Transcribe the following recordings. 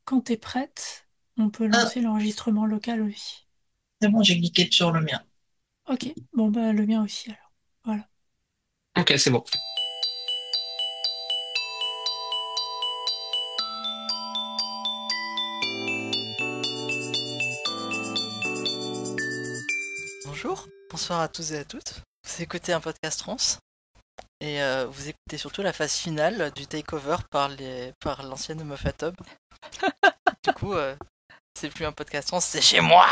Quand t'es prête, on peut Ah, lancer l'enregistrement local aussi. c'est bon, j'ai cliqué sur le mien. Ok, bon bah le mien aussi alors. Voilà. Ok, c'est bon. Bonjour, bonsoir à tous et à toutes. Vous écoutez un podcast trans et vous écoutez surtout la phase finale du takeover par l'ancienne meuf atome. Du coup, c'est plus un podcast trans, c'est chez moi.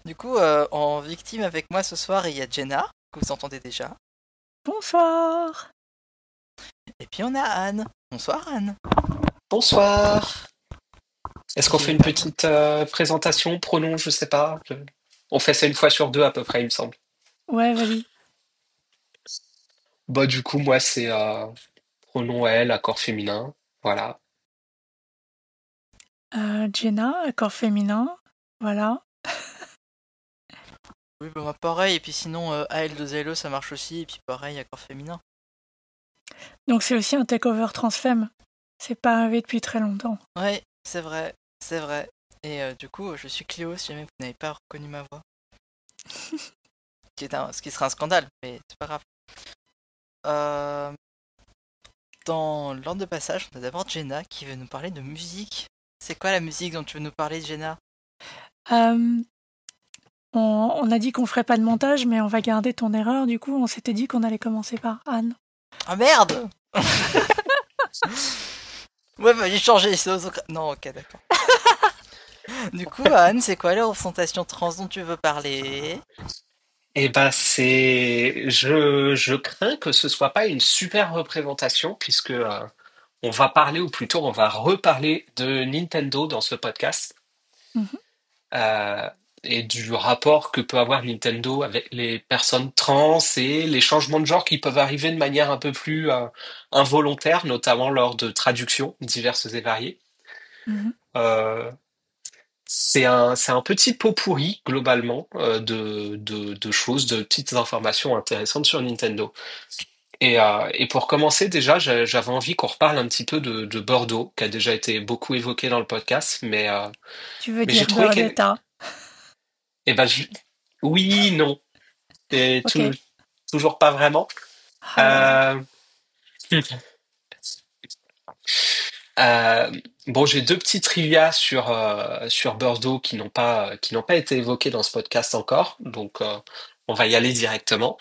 Du coup, en victime avec moi ce soir, il y a Jenna, que vous entendez déjà. Bonsoir. Et puis on a Anne. Bonsoir Anne. Bonsoir. Est-ce qu'on Qui fait est une pas là. petite présentation, pronom, je sais pas. On fait ça une fois sur deux à peu près, il me semble. Ouais, vas-y. Bah du coup, moi c'est pronom elle, accord féminin. Voilà. Jenna, accord féminin. Voilà. Oui, bah moi pareil, et puis sinon AL2LE ça marche aussi, et puis pareil, accord féminin. Donc c'est aussi un takeover transfemme. C'est pas arrivé depuis très longtemps. Ouais, c'est vrai, c'est vrai. Et du coup, je suis Cléo, si jamais vous n'avez pas reconnu ma voix. Ce qui serait un scandale, mais c'est pas grave. Euh, Dans l'ordre de passage, on a d'abord Jenna qui veut nous parler de musique. C'est quoi la musique dont tu veux nous parler, Jenna? Euh, on a dit qu'on ferait pas de montage, mais on va garder ton erreur. Du coup, on s'était dit qu'on allait commencer par Anne. Ah merde. Ouais, bah j'ai changé. Non, ok, d'accord. Du coup, Anne, c'est quoi la représentation trans dont tu veux parler? Et bah je crains que ce soit pas une super représentation puisque on va parler ou plutôt on va reparler de Nintendo dans ce podcast. Mhm. euh, et du rapport que peut avoir Nintendo avec les personnes trans et les changements de genre qui peuvent arriver de manière un peu plus involontaire, notamment lors de traductions diverses et variées. Mhm. Euh, c'est un petit pot pourri, globalement, de choses, de petites informations intéressantes sur Nintendo. Et pour commencer, déjà, j'avais envie qu'on reparle un petit peu de Bordeaux, qui a déjà été beaucoup évoqué dans le podcast, Tu veux mais j'ai dire trouvé que... Burdetta. Eh ben, oui, non. Et Ok. toujours pas vraiment. Oh là là. Euh, euh, bon, j'ai deux petits trivia sur Bordeaux qui n'ont pas été évoqués dans ce podcast encore, donc on va y aller directement.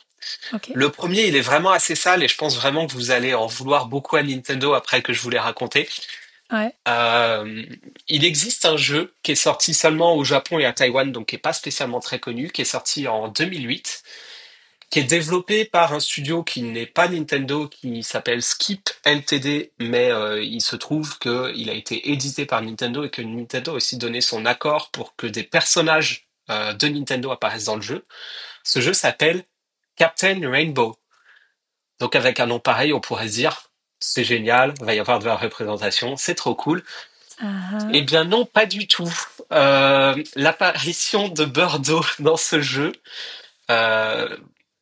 Ok. Le premier, il est vraiment assez sale et je pense vraiment que vous allez en vouloir beaucoup à Nintendo après que je vous l'ai raconté. Ouais. Euh, il existe un jeu qui est sorti seulement au Japon et à Taïwan, donc qui est pas spécialement très connu, qui est sorti en 2008, qui est développé par un studio qui n'est pas Nintendo, qui s'appelle Skip Ltd, mais il se trouve qu'il a été édité par Nintendo et que Nintendo a aussi donné son accord pour que des personnages de Nintendo apparaissent dans le jeu. Ce jeu s'appelle Captain Rainbow. Donc avec un nom pareil, on pourrait se dire, c'est génial, il va y avoir de la représentation, c'est trop cool. Eh Uh-huh. bien non, pas du tout. L'apparition de Birdo dans ce jeu, euh,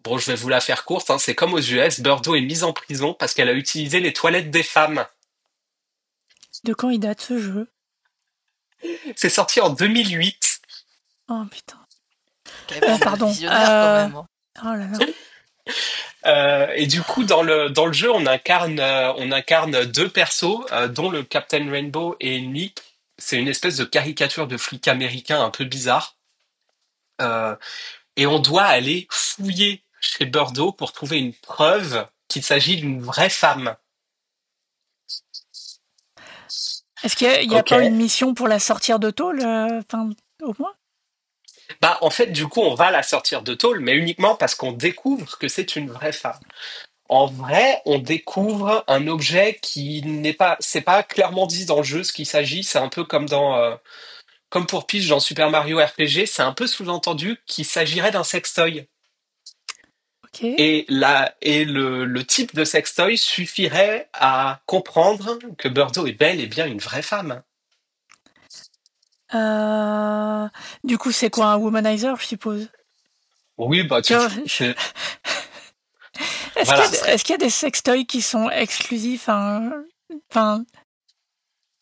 bon, je vais vous la faire courte, hein, c'est comme aux US, Birdo est mise en prison parce qu'elle a utilisé les toilettes des femmes. De quand il date ce jeu? C'est sorti en 2008. Oh putain. Quelle bande de Pardon. visionnaires quand même, hein. Oh là là. Et du coup, dans le jeu, on incarne deux persos, dont le Captain Rainbow et Nick. C'est une espèce de caricature de flic américain un peu bizarre. Euh, et on doit aller fouiller chez Birdo pour trouver une preuve qu'il s'agit d'une vraie femme. Est-ce qu'il y a Ok. pas une mission pour la sortir de tôle, enfin, au moins? Bah, en fait, du coup, on va la sortir de tôle, mais uniquement parce qu'on découvre que c'est une vraie femme. En vrai, on découvre un objet qui n'est pas, c'est pas clairement dit dans le jeu ce qu'il s'agit. C'est un peu comme comme pour Peach dans Super Mario RPG, c'est un peu sous-entendu qu'il s'agirait d'un sextoy. Ok. Et le type de sextoy suffirait à comprendre que Birdo est bel et bien une vraie femme. Euh, Du coup, c'est quoi un womanizer, je suppose? Oui, bah, Tu vois, voilà. est-ce qu'il y a des sextoys qui sont exclusifs, hein, enfin,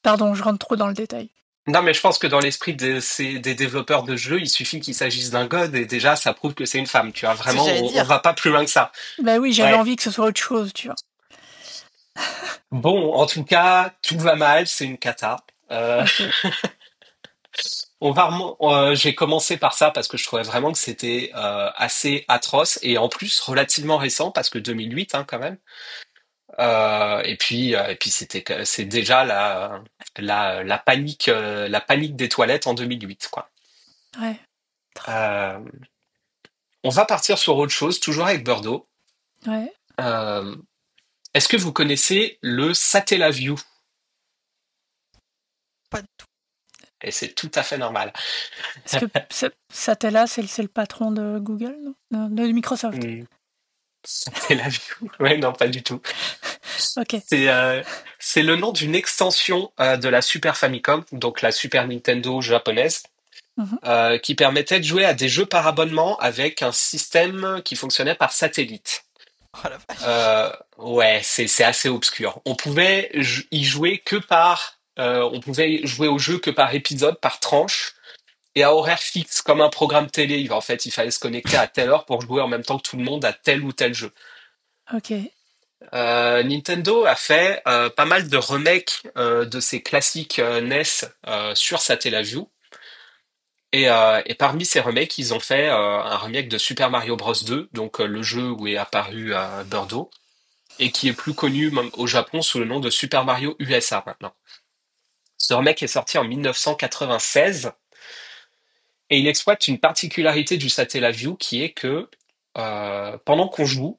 Pardon, je rentre trop dans le détail. Non, mais je pense que dans l'esprit des développeurs de jeux, il suffit qu'il s'agisse d'un god et déjà, ça prouve que c'est une femme. Tu vois, C'est ce que vraiment, j'allais on dire. va pas plus loin que ça. Bah oui, j'avais Ouais. envie que ce soit autre chose, tu vois. Bon, en tout cas, tout va mal, c'est une cata. Ok. J'ai commencé par ça parce que je trouvais vraiment que c'était assez atroce et en plus relativement récent parce que 2008 hein, quand même. Et puis c'est déjà la panique des toilettes en 2008 quoi. Ouais. Euh, on va partir sur autre chose, toujours avec Bordeaux. Ouais. Euh, Est-ce que vous connaissez le Satellaview? Pas du tout. Et c'est tout à fait normal. Est-ce que Satella, c'est le patron de Google, non? De Microsoft. Satellaview? Ouais, non, pas du tout. Ok. C'est le nom d'une extension de la Super Famicom, donc la Super Nintendo japonaise, Mhm. qui permettait de jouer à des jeux par abonnement avec un système qui fonctionnait par satellite. Oh la vache. Ouais, c'est assez obscur. On pouvait y jouer on pouvait jouer au jeu que par épisode, par tranche, et à horaire fixe, comme un programme télé. En fait, il fallait se connecter à telle heure pour jouer en même temps que tout le monde à tel ou tel jeu. Ok. Nintendo a fait pas mal de remakes de ses classiques NES sur Satellaview. Et parmi ces remakes, ils ont fait un remake de Super Mario Bros 2, donc le jeu où est apparu Birdo, et qui est plus connu même au Japon sous le nom de Super Mario USA maintenant. Ce remake est sorti en 1996 et il exploite une particularité du Satellaview qui est que pendant qu'on joue,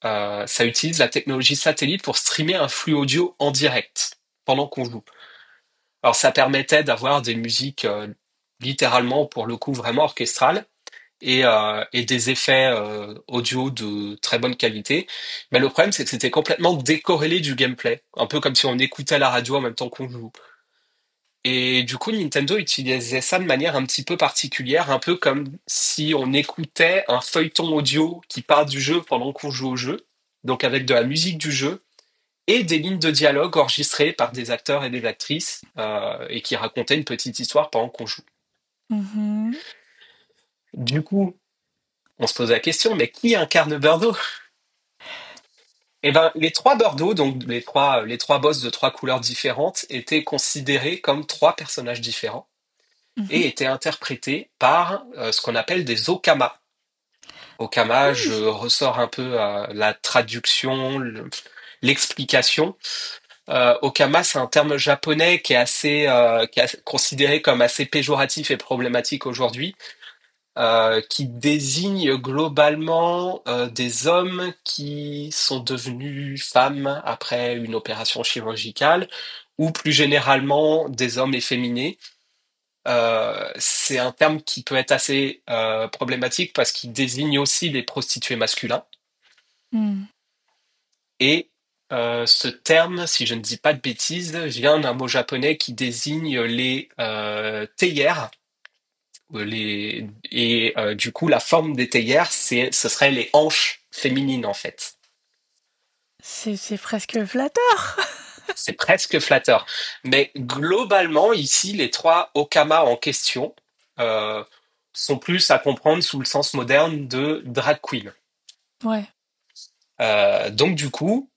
ça utilise la technologie satellite pour streamer un flux audio en direct pendant qu'on joue. Alors ça permettait d'avoir des musiques littéralement pour le coup vraiment orchestrales et des effets audio de très bonne qualité. Mais le problème c'est que c'était complètement décorrélé du gameplay, un peu comme si on écoutait la radio en même temps qu'on joue. Et du coup, Nintendo utilisait ça de manière un petit peu particulière, un peu comme si on écoutait un feuilleton audio qui part du jeu pendant qu'on joue au jeu, donc avec de la musique du jeu et des lignes de dialogue enregistrées par des acteurs et des actrices et qui racontaient une petite histoire pendant qu'on joue. Mhm. Du coup, on se pose la question, mais qui incarne Birdo? Eh ben, les trois Birdo, donc les trois boss de trois couleurs différentes, étaient considérés comme trois personnages différents et Mhm. étaient interprétés par ce qu'on appelle des Okama. Okama, je Oui. ressors un peu la traduction, l'explication. Okama, c'est un terme japonais qui est considéré comme assez péjoratif et problématique aujourd'hui, qui désigne globalement des hommes qui sont devenus femmes après une opération chirurgicale, ou plus généralement des hommes efféminés. C'est un terme qui peut être assez problématique parce qu'il désigne aussi les prostituées masculins. Hmm. Et ce terme, si je ne dis pas de bêtises, vient d'un mot japonais qui désigne les théières. Du coup, la forme des théières, ce serait les hanches féminines en fait. C'est presque flatteur. C'est presque flatteur. Mais globalement, ici, les trois Okama en question euh, sont plus à comprendre sous le sens moderne de drag queen. Ouais. Donc du coup,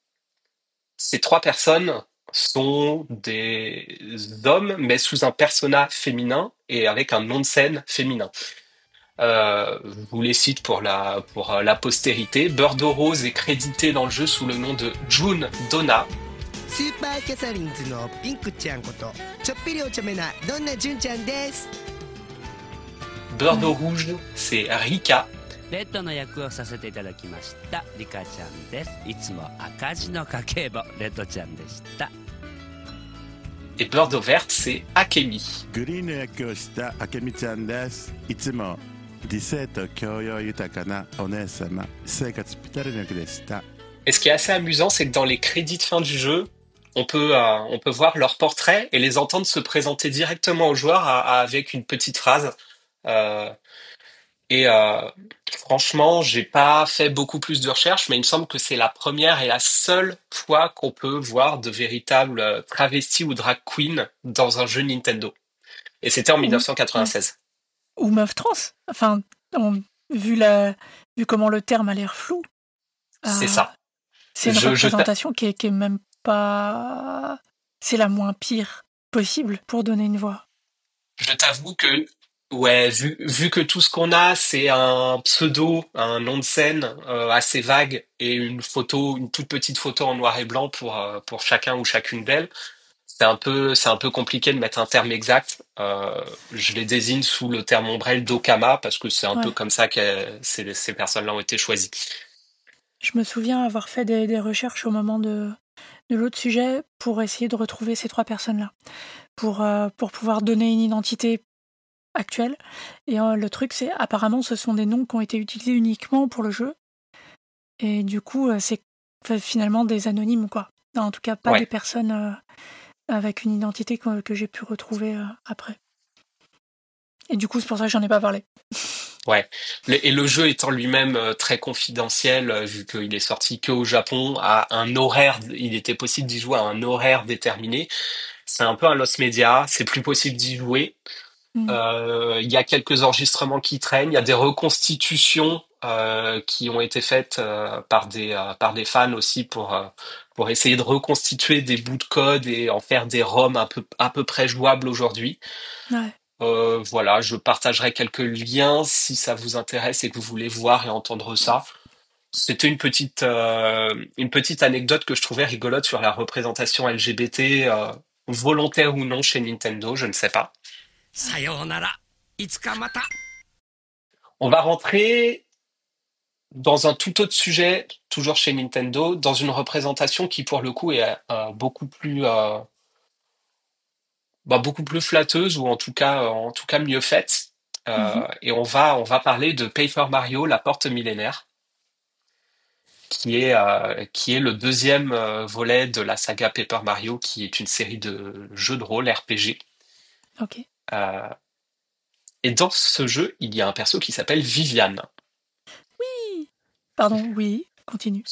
ces trois personnes sont des hommes, mais sous un persona féminin et avec un nom de scène féminin. Je vous les cite pour la postérité. Birdo Rose est crédité dans le jeu sous le nom de June Donna. スーパーキャサリンズのピンクちゃんことちょっぴりお茶目などんな純ちゃんです Birdo Rouge, c'est Rika. レッドの役をさせていただきましたリカちゃんです。いつも赤字の家計簿レッドちゃんでした。 Et Birdo Verte, c'est Akemi. グリーンの役をしたあけみちゃんです。いつも理性と教養豊かなお姉様、生活ぴったりの役でした。 Et ce qui est assez amusant, c'est que dans les crédits de fin du jeu, on peut voir leurs portraits et les entendre se présenter directement aux joueurs avec une petite phrase. Et franchement, j'ai pas fait beaucoup plus de recherches, mais il me semble que c'est la première et la seule fois qu'on peut voir de véritables travestis ou drag queens dans un jeu Nintendo. Et c'était en Ou, ouais. 1996. Ou meuf trans. Enfin, vu comment le terme a l'air flou, C'est ça. c'est une Je représentation qui est même pas... C'est la moins pire possible pour donner une voix. je t'avoue que, ouais, vu que tout ce qu'on a, c'est un pseudo, un nom de scène assez vague et une photo, une toute petite photo en noir et blanc pour chacun ou chacune d'elles. C'est un peu compliqué de mettre un terme exact. Je les désigne sous le terme ombrelle d'Okama parce que c'est un peu Ouais. comme ça que ces personnes-là ont été choisies. Je me souviens avoir fait des recherches au moment de l'autre sujet pour essayer de retrouver ces 3 personnes-là, pour pouvoir donner une identité actuelle. Et le truc, c'est apparemment ce sont des noms qui ont été utilisés uniquement pour le jeu. Et du coup, c'est finalement des anonymes, quoi. Non, en tout cas, pas Ouais. des personnes avec une identité que j'ai pu retrouver après. Et du coup, c'est pour ça que j'en ai pas parlé. Ouais. Et le jeu étant lui-même très confidentiel, vu qu'il est sorti que au Japon, à un horaire, il était possible d'y jouer à un horaire déterminé. C'est un peu un lost media, c'est plus possible d'y jouer. Il y a quelques enregistrements qui traînent, il y a des reconstitutions qui ont été faites par des fans aussi pour essayer de reconstituer des bouts de code et en faire des ROM à peu près jouables aujourd'hui. Ouais. Voilà, je partagerai quelques liens si ça vous intéresse et que vous voulez voir et entendre ça. C'était une petite anecdote que je trouvais rigolote sur la représentation LGBT, volontaire ou non chez Nintendo, je ne sais pas. さようならいつかまた On va rentrer dans un tout autre sujet, toujours chez Nintendo, dans une représentation qui pour le coup est beaucoup plus flatteuse ou en tout cas mieux faite. Et on va parler de Paper Mario, la porte millénaire, qui est le deuxième volet de la saga Paper Mario, qui est une série de jeux de rôle RPG. Ok. Et dans ce jeu, il y a un perso qui s'appelle Viviane. Pardon, oui, continue.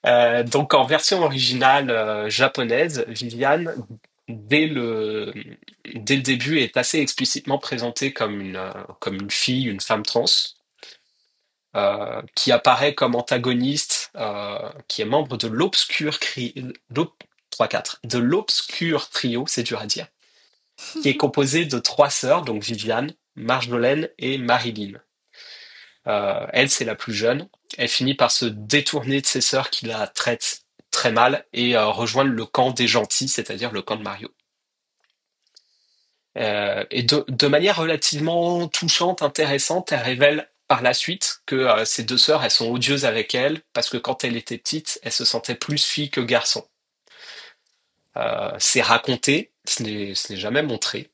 Donc en version originale japonaise, Viviane, dès le début, est assez explicitement présentée comme une fille, une femme trans, qui apparaît comme antagoniste, qui est membre de de l'obscur trio, c'est dur à dire, qui est composé de 3 sœurs, donc Viviane, Marjolaine et Marilyn. Elle, c'est la plus jeune. Elle finit par se détourner de ses sœurs qui la traitent très mal et rejoindre le camp des gentils, c'est-à-dire le camp de Mario. Et de manière relativement touchante, intéressante, elle révèle par la suite que ces 2 sœurs, elles sont odieuses avec elle parce que quand elle était petite, elle se sentait plus fille que garçon. C'est raconté, ce n'est jamais montré.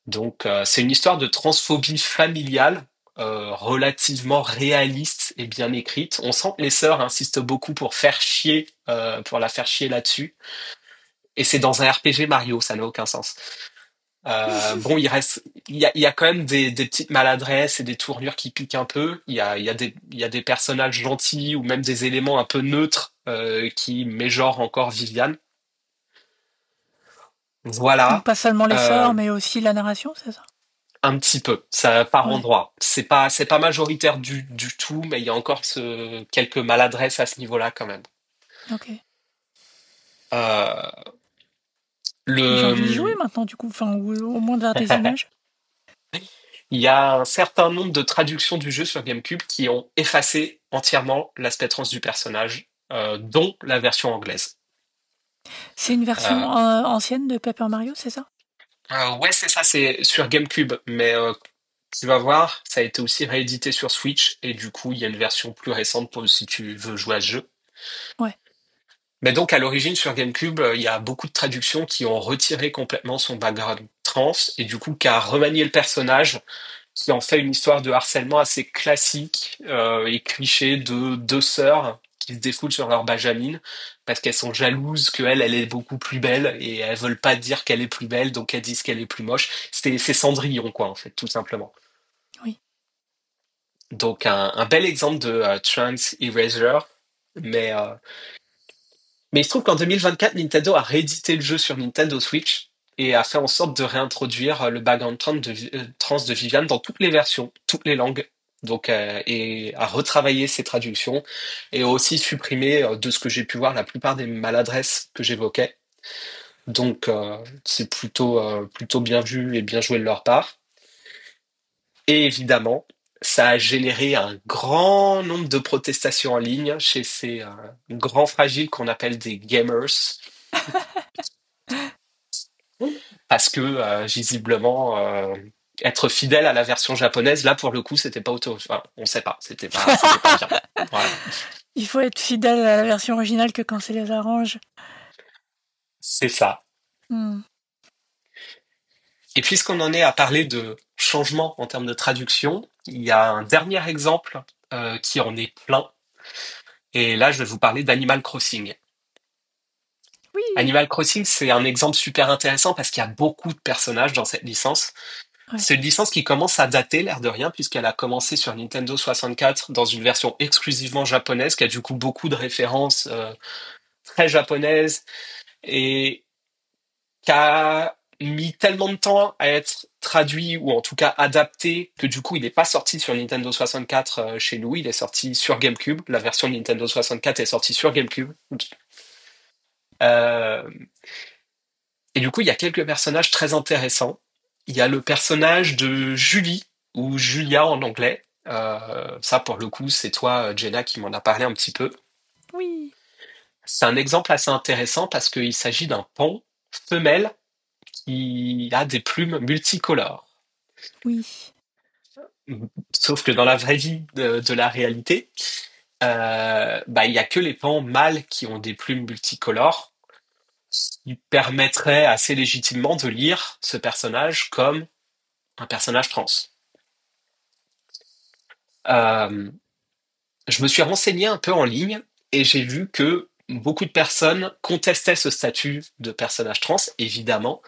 Donc c'est une histoire de transphobie familiale relativement réaliste et bien écrite. On sent que les sœurs insistent beaucoup pour la faire chier là-dessus. Et c'est dans un RPG Mario, ça n'a aucun sens. Bon, il y a quand même des petites maladresses et des tournures qui piquent un peu. Il y a des personnages gentils ou même des éléments un peu neutres qui mégenrent encore Viviane. Voilà. Donc pas seulement les sœurs, mais aussi la narration, c'est ça? Un petit peu, ça par Ouais. endroit. C'est pas majoritaire du tout, mais il y a encore quelques maladresses à ce niveau-là quand même. Ok. Euh, J'ai envie d'y jouer le, maintenant, du coup, enfin, ou au moins de voir des images. il y a un certain nombre de traductions du jeu sur GameCube qui ont effacé entièrement l'aspect trans du personnage, dont la version anglaise. C'est une version ancienne de Paper Mario, c'est ça? Ouais, c'est ça, c'est sur GameCube, mais tu vas voir, ça a été aussi réédité sur Switch, et du coup, il y a une version plus récente pour si tu veux jouer à ce jeu. Ouais. Mais donc, à l'origine, sur GameCube, il y a beaucoup de traductions qui ont retiré complètement son background trans, et du coup, qui a remanié le personnage, qui en fait une histoire de harcèlement assez classique et cliché de 2 sœurs qui se défoulent sur leur Benjamin parce qu'elles sont jalouses qu'elle est beaucoup plus belle et elles veulent pas dire qu'elle est plus belle, donc elles disent qu'elle est plus moche. C'est Cendrillon, quoi, en fait, tout simplement. Donc un bel exemple de trans erasure, mais mais il se trouve qu'en 2024, Nintendo a réédité le jeu sur Nintendo Switch et a fait en sorte de réintroduire le background trans de Viviane dans toutes les versions, toutes les langues. Donc, et a retravaillé ses traductions et a aussi supprimé, de ce que j'ai pu voir, la plupart des maladresses que j'évoquais. Donc, c'est plutôt bien vu et bien joué de leur part. Et évidemment, ça a généré un grand nombre de protestations en ligne chez ces grands fragiles qu'on appelle des gamers, parce que visiblement être fidèle à la version japonaise, là pour le coup, c'était pas enfin, on sait pas, c'était pas bien. Voilà. Il faut être fidèle à la version originale que quand ça les arrange. C'est ça. Hmm. Et puisqu'on en est à parler de changement en termes de traduction, il y a un dernier exemple qui en est plein. Et là, je vais vous parler d'Animal Crossing. Oui. Animal Crossing, c'est un exemple super intéressant parce qu'il y a beaucoup de personnages dans cette licence. Ouais. C'est une licence qui commence à dater, l'air de rien, puisqu'elle a commencé sur Nintendo 64 dans une version exclusivement japonaise, qui a du coup beaucoup de références très japonaises et qui a mis tellement de temps à être traduit ou en tout cas adapté que du coup il n'est pas sorti sur Nintendo 64 chez nous, il est sorti sur GameCube. La version de Nintendo 64 est sortie sur GameCube. Et du coup, il y a quelques personnages très intéressants. Il y a le personnage de Julie, ou Julia en anglais. Ça, pour le coup, c'est toi, Jenna, qui m'en a parlé un petit peu. Oui. C'est un exemple assez intéressant parce qu'il s'agit d'un pan femelle qui a des plumes multicolores. Oui. Sauf que dans la vraie vie de la réalité, il y a que les pans mâles qui ont des plumes multicolores, qui permettrait assez légitimement de lire ce personnage comme un personnage trans. Je me suis renseigné un peu en ligne et j'ai vu que beaucoup de personnes contestaient ce statut de personnage trans, évidemment,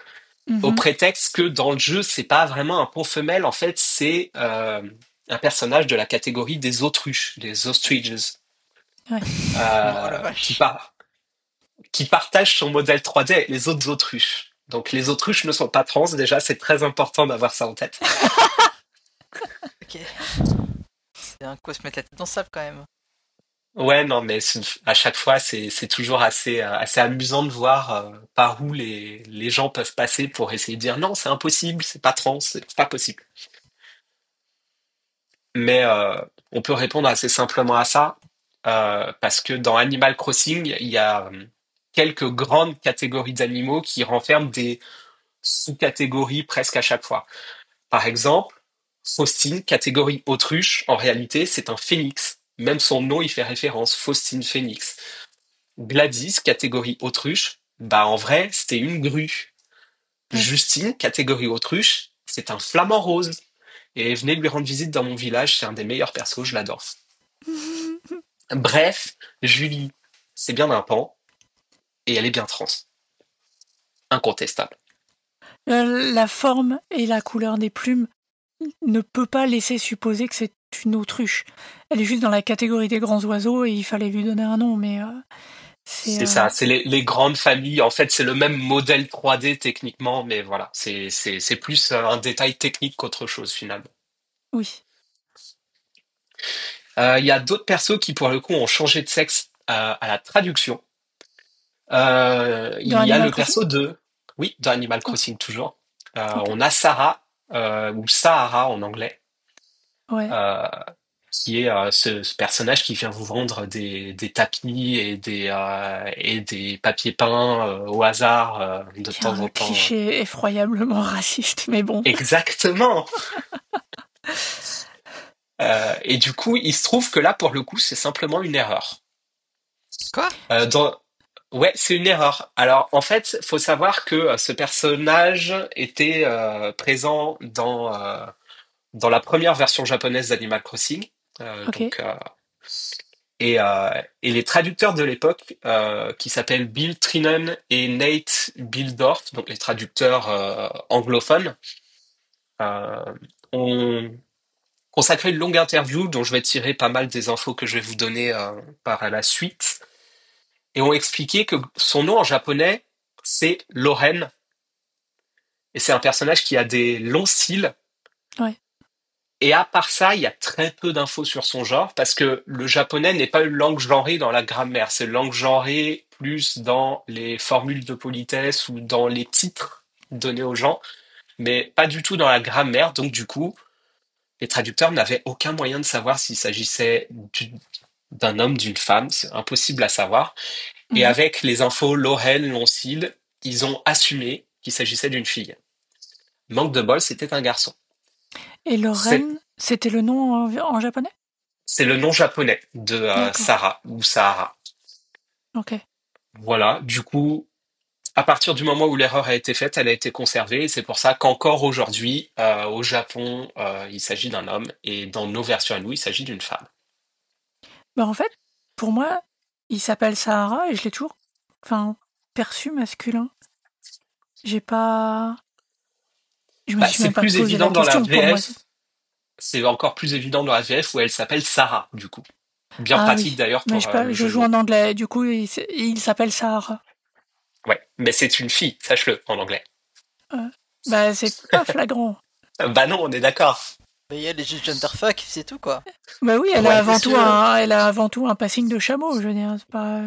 au prétexte que dans le jeu, c'est pas vraiment un pan femelle, en fait, c'est un personnage de la catégorie des autruches, des ostriches, Ouais. qui partagent son modèle 3D avec les autres autruches. Donc les autruches ne sont pas trans, déjà, c'est très important d'avoir ça en tête. Ok. C'est un coup à se mettre la tête dans le sable quand même. Ouais, non, mais à chaque fois, c'est toujours assez amusant de voir par où les gens peuvent passer pour essayer de dire non, c'est impossible, c'est pas trans, c'est pas possible. Mais on peut répondre assez simplement à ça parce que dans Animal Crossing, il y a quelques grandes catégories d'animaux qui renferment des sous-catégories presque à chaque fois. Par exemple, Faustine, catégorie autruche, en réalité, c'est un phénix. Même son nom y fait référence, Faustine Phénix. Gladys, catégorie autruche, en vrai, c'était une grue. Ouais. Justine, catégorie autruche, c'est un flamant rose. Et venez lui rendre visite dans mon village, c'est un des meilleurs persos, je l'adore. Bref, Julie, c'est bien un pan, et elle est bien trans. Incontestable. La forme et la couleur des plumes ne peut pas laisser supposer que c'est une autruche. Elle est juste dans la catégorie des grands oiseaux et il fallait lui donner un nom, mais c'est ça, c'est les grandes familles. En fait, c'est le même modèle 3D techniquement, mais voilà, c'est plus un détail technique qu'autre chose finalement. Oui. Il y a d'autres persos qui, pour le coup, ont changé de sexe à la traduction. Il y a le perso de... Oui, dans Animal Crossing, toujours. Okay. On a Sarah, ou Sahara en anglais, ouais. qui est ce personnage qui vient vous vendre des tapis et des papiers peints au hasard de temps en temps. Un cliché effroyablement raciste, mais bon. Exactement. Et du coup, il se trouve que là, pour le coup, c'est simplement une erreur. Quoi ? Ouais, c'est une erreur. Alors, en fait, faut savoir que ce personnage était présent dans la première version japonaise d'Animal Crossing. Okay. Et les traducteurs de l'époque, qui s'appellent Bill Trinan et Nate Bildorf, donc les traducteurs anglophones, ont consacré une longue interview dont je vais tirer pas mal des infos que je vais vous donner par la suite, et ont expliqué que son nom en japonais, c'est Loren, et c'est un personnage qui a des longs cils. Ouais. Et à part ça, il y a très peu d'infos sur son genre, parce que le japonais n'est pas une langue genrée dans la grammaire, c'est une langue genrée plus dans les formules de politesse ou dans les titres donnés aux gens, mais pas du tout dans la grammaire, donc du coup, les traducteurs n'avaient aucun moyen de savoir s'il s'agissait d'un homme, d'une femme, c'est impossible à savoir. Et Mhm. avec les infos Loren, long-cils, ils ont assumé qu'il s'agissait d'une fille. Manque de bol, c'était un garçon. Et Lorraine, c'était le nom en japonais? C'est le nom japonais de D'accord. Sarah ou Sahara. Ok. Voilà, du coup, à partir du moment où l'erreur a été faite, elle a été conservée. Et c'est pour ça qu'encore aujourd'hui, au Japon, il s'agit d'un homme. Et dans nos versions à nous, il s'agit d'une femme. Bah en fait, pour moi, il s'appelle Sahara et je l'ai toujours perçu masculin. J'ai pas... Je me suis C'est même pas plus posé évident la dans la question. Pour moi, VF. C'est encore plus évident dans la VF où elle s'appelle Sarah, du coup. Bien ah pratique oui, d'ailleurs mais pour le je jeu de joue mots. en anglais, du coup, il s'appelle Sahara. Ouais, mais c'est une fille, sache-le, en anglais. Bah c'est pas flagrant. Bah non, on est d'accord. Mais elle est juste genderfuck, c'est tout quoi. Bah oui, elle Ouais, a avant monsieur. tout un passing de chameau, je veux dire, c'est pas...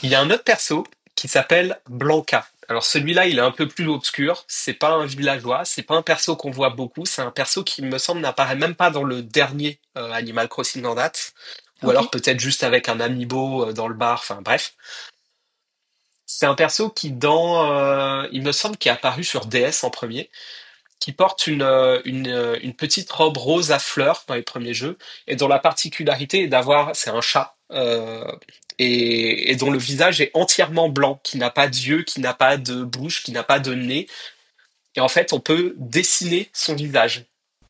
Il y a un autre perso qui s'appelle Blanca. Alors celui-là, il est un peu plus obscur. C'est pas un villageois, c'est pas un perso qu'on voit beaucoup. C'est un perso qui me semble n'apparaît même pas dans le dernier Animal Crossing en date, ou Ok. alors peut-être juste avec un amiibo dans le bar. Enfin bref, c'est un perso qui il me semble, qui est apparu sur DS en premier, qui porte une petite robe rose à fleurs dans les premiers jeux, et dont la particularité est d'avoir, c'est un chat, et dont le visage est entièrement blanc, qui n'a pas d'yeux, qui n'a pas de bouche, qui n'a pas de nez, et en fait on peut dessiner son visage,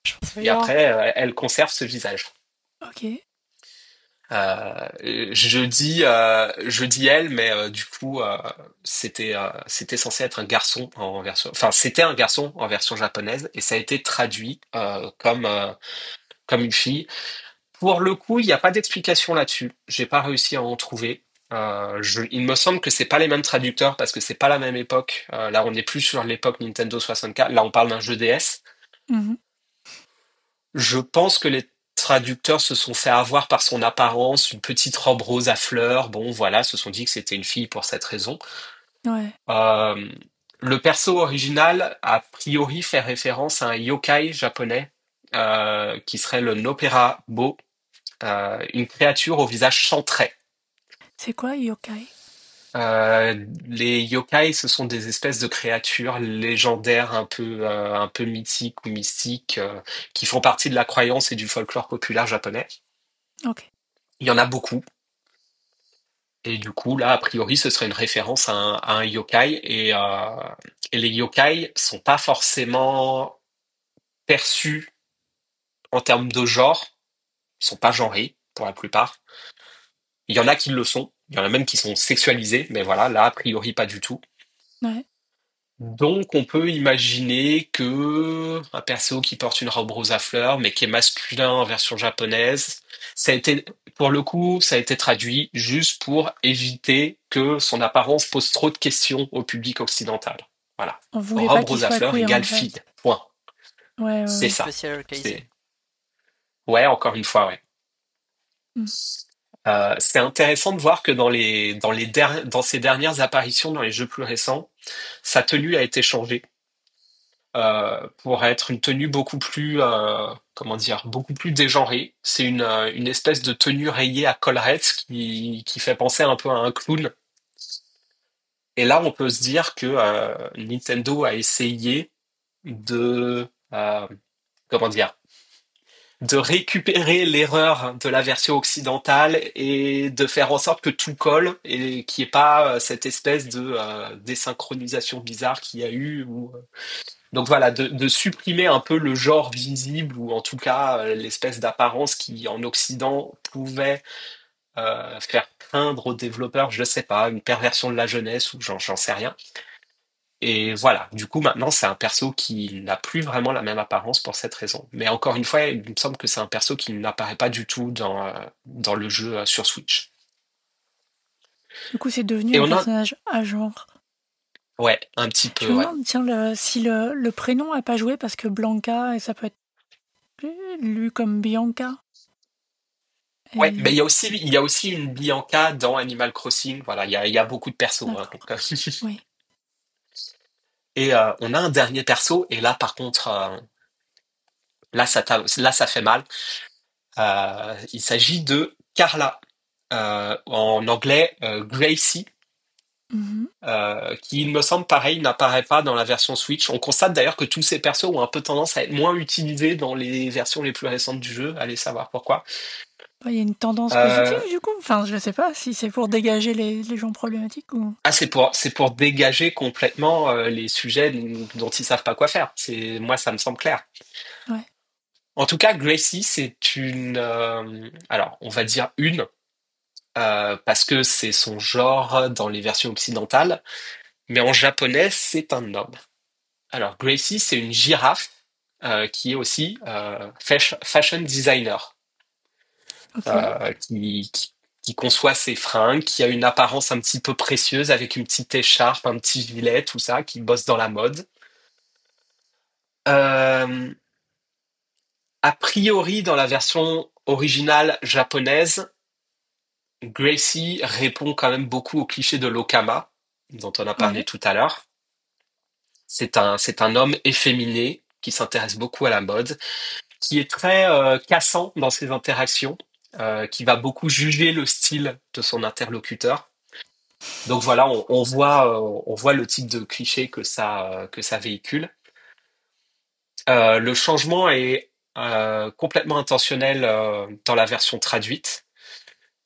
Je me et souviens. après elle conserve ce visage. Ok. Je dis elle, mais du coup c'était censé être un garçon en version, enfin c'était un garçon en version japonaise et ça a été traduit comme une fille. Pour le coup, il n'y a pas d'explication là-dessus. J'ai pas réussi à en trouver. Il me semble que c'est pas les mêmes traducteurs parce que c'est pas la même époque. Là, on n'est plus sur l'époque Nintendo 64. Là, on parle d'un jeu DS. Mhm. Je pense que les traducteurs se sont fait avoir par son apparence, une petite robe rose à fleurs. Bon, voilà, se sont dit que c'était une fille pour cette raison. Ouais. Euh, le perso original, a priori, fait référence à un yokai japonais qui serait le Nopperabo, une créature au visage centré. C'est quoi yokai? Les yokai, ce sont des espèces de créatures légendaires un peu mythiques ou mystiques qui font partie de la croyance et du folklore populaire japonais. Ok. Il y en a beaucoup. Et du coup, là, a priori, ce serait une référence à un yokai. Et les yokai sont pas forcément perçus en termes de genre. Ils sont pas genrés, pour la plupart. Il y en a qui le sont. Il y en a même qui sont sexualisés. Mais voilà, là, a priori, pas du tout. Ouais. Donc, on peut imaginer que un perso qui porte une robe rose à fleurs, mais qui est masculin en version japonaise, pour le coup, ça a été traduit juste pour éviter que son apparence pose trop de questions au public occidental. Voilà. On voulait Robe pas qu'il rose à soit fleurs queer égale en fille. fait. Point. Ouais, C'est ouais. ça. Special case. Ouais, encore une fois, ouais. Mm. C'est intéressant de voir que dans ses dernières apparitions dans les jeux plus récents, sa tenue a été changée pour être une tenue beaucoup plus, beaucoup plus dégenrée. C'est une espèce de tenue rayée à collerette qui fait penser un peu à un clown. Et là, on peut se dire que Nintendo a essayé de, comment dire, de récupérer l'erreur de la version occidentale et de faire en sorte que tout colle et qu'il n'y ait pas cette espèce de désynchronisation bizarre qu'il y a eu. Donc voilà, de supprimer un peu le genre visible ou en tout cas l'espèce d'apparence qui en Occident pouvait faire craindre aux développeurs, je sais pas, une perversion de la jeunesse ou j'en sais rien. Et voilà, du coup maintenant c'est un perso qui n'a plus vraiment la même apparence pour cette raison. Mais encore une fois, il me semble que c'est un perso qui n'apparaît pas du tout dans le jeu sur Switch. Du coup, c'est devenu Et un on a, personnage à genre. ouais, un petit Je peu, me ouais. demande, tiens, si le prénom a pas joué parce que Blanca, et ça peut être lu comme Bianca. Ouais, Et... mais il y a aussi une Bianca dans Animal Crossing. Voilà, il y a beaucoup de persos, hein, D'accord. donc, Oui. Et on a un dernier perso, et là par contre, là ça fait mal. Il s'agit de Carla, en anglais Gracie, Mhm. qui il me semble pareil n'apparaît pas dans la version Switch. On constate d'ailleurs que tous ces persos ont un peu tendance à être moins utilisés dans les versions les plus récentes du jeu. Allez savoir pourquoi. Il y a une tendance positive Euh, du coup. Enfin, je sais pas si c'est pour dégager les gens problématiques ou. c'est pour dégager complètement les sujets dont ils savent pas quoi faire. Moi ça me semble clair. Ouais. En tout cas, Gracie, c'est une, alors on va dire une, parce que c'est son genre dans les versions occidentales, mais en japonais c'est un homme. Alors Gracie, c'est une girafe qui est aussi fashion designer, Ok. qui conçoit ses fringues, qui a une apparence un petit peu précieuse avec une petite écharpe, un petit gilet, tout ça, qui bosse dans la mode. Euh, A priori, dans la version originale japonaise, Gracie répond quand même beaucoup au cliché de l'Okama, dont on a parlé Ouais. tout à l'heure. C'est un homme efféminé qui s'intéresse beaucoup à la mode, qui est très cassant dans ses interactions, qui va beaucoup juger le style de son interlocuteur. Donc voilà, on voit le type de cliché que ça véhicule. Le changement est complètement intentionnel dans la version traduite,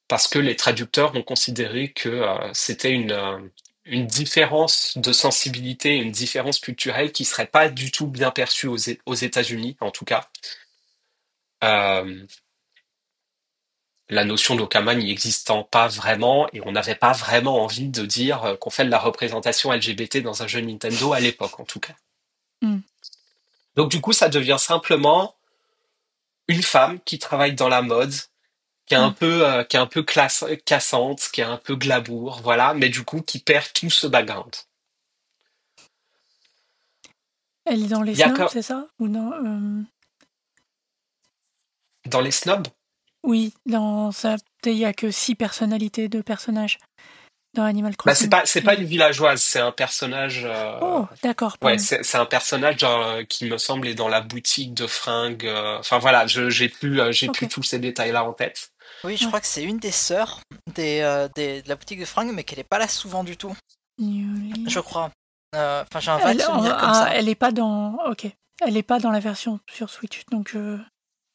parce que les traducteurs ont considéré que c'était une différence de sensibilité, une différence culturelle qui serait pas du tout bien perçue aux États-Unis, en tout cas. Euh, la notion d'Okama n'y existant pas vraiment, et on n'avait pas vraiment envie de dire qu'on fait de la représentation LGBT dans un jeu Nintendo à l'époque, en tout cas. Mm. Donc du coup, ça devient simplement une femme qui travaille dans la mode, qui est un peu cassante, qui est un peu glamour, voilà, mais du coup qui perd tout ce background. Elle est dans les Il y a snobs, c'est ça? Ou non dans les snobs, Oui, dans ça. Il y a que 6 personnalités de personnages dans Animal bah Crossing. c'est pas une villageoise, c'est un personnage. Oh, d'accord, Ouais, pardon. c'est un personnage qui me semble est dans la boutique de fringues. Enfin voilà, j'ai plus Ok. tous ces détails-là en tête. Oui, je Ouais. crois que c'est une des sœurs de la boutique de fringues, mais qu'elle est pas là souvent du tout, Yuli. je crois. Enfin, j'ai un vague Elle, souvenir comme ça. elle est pas dans. Ok. Elle est pas dans la version sur Switch, donc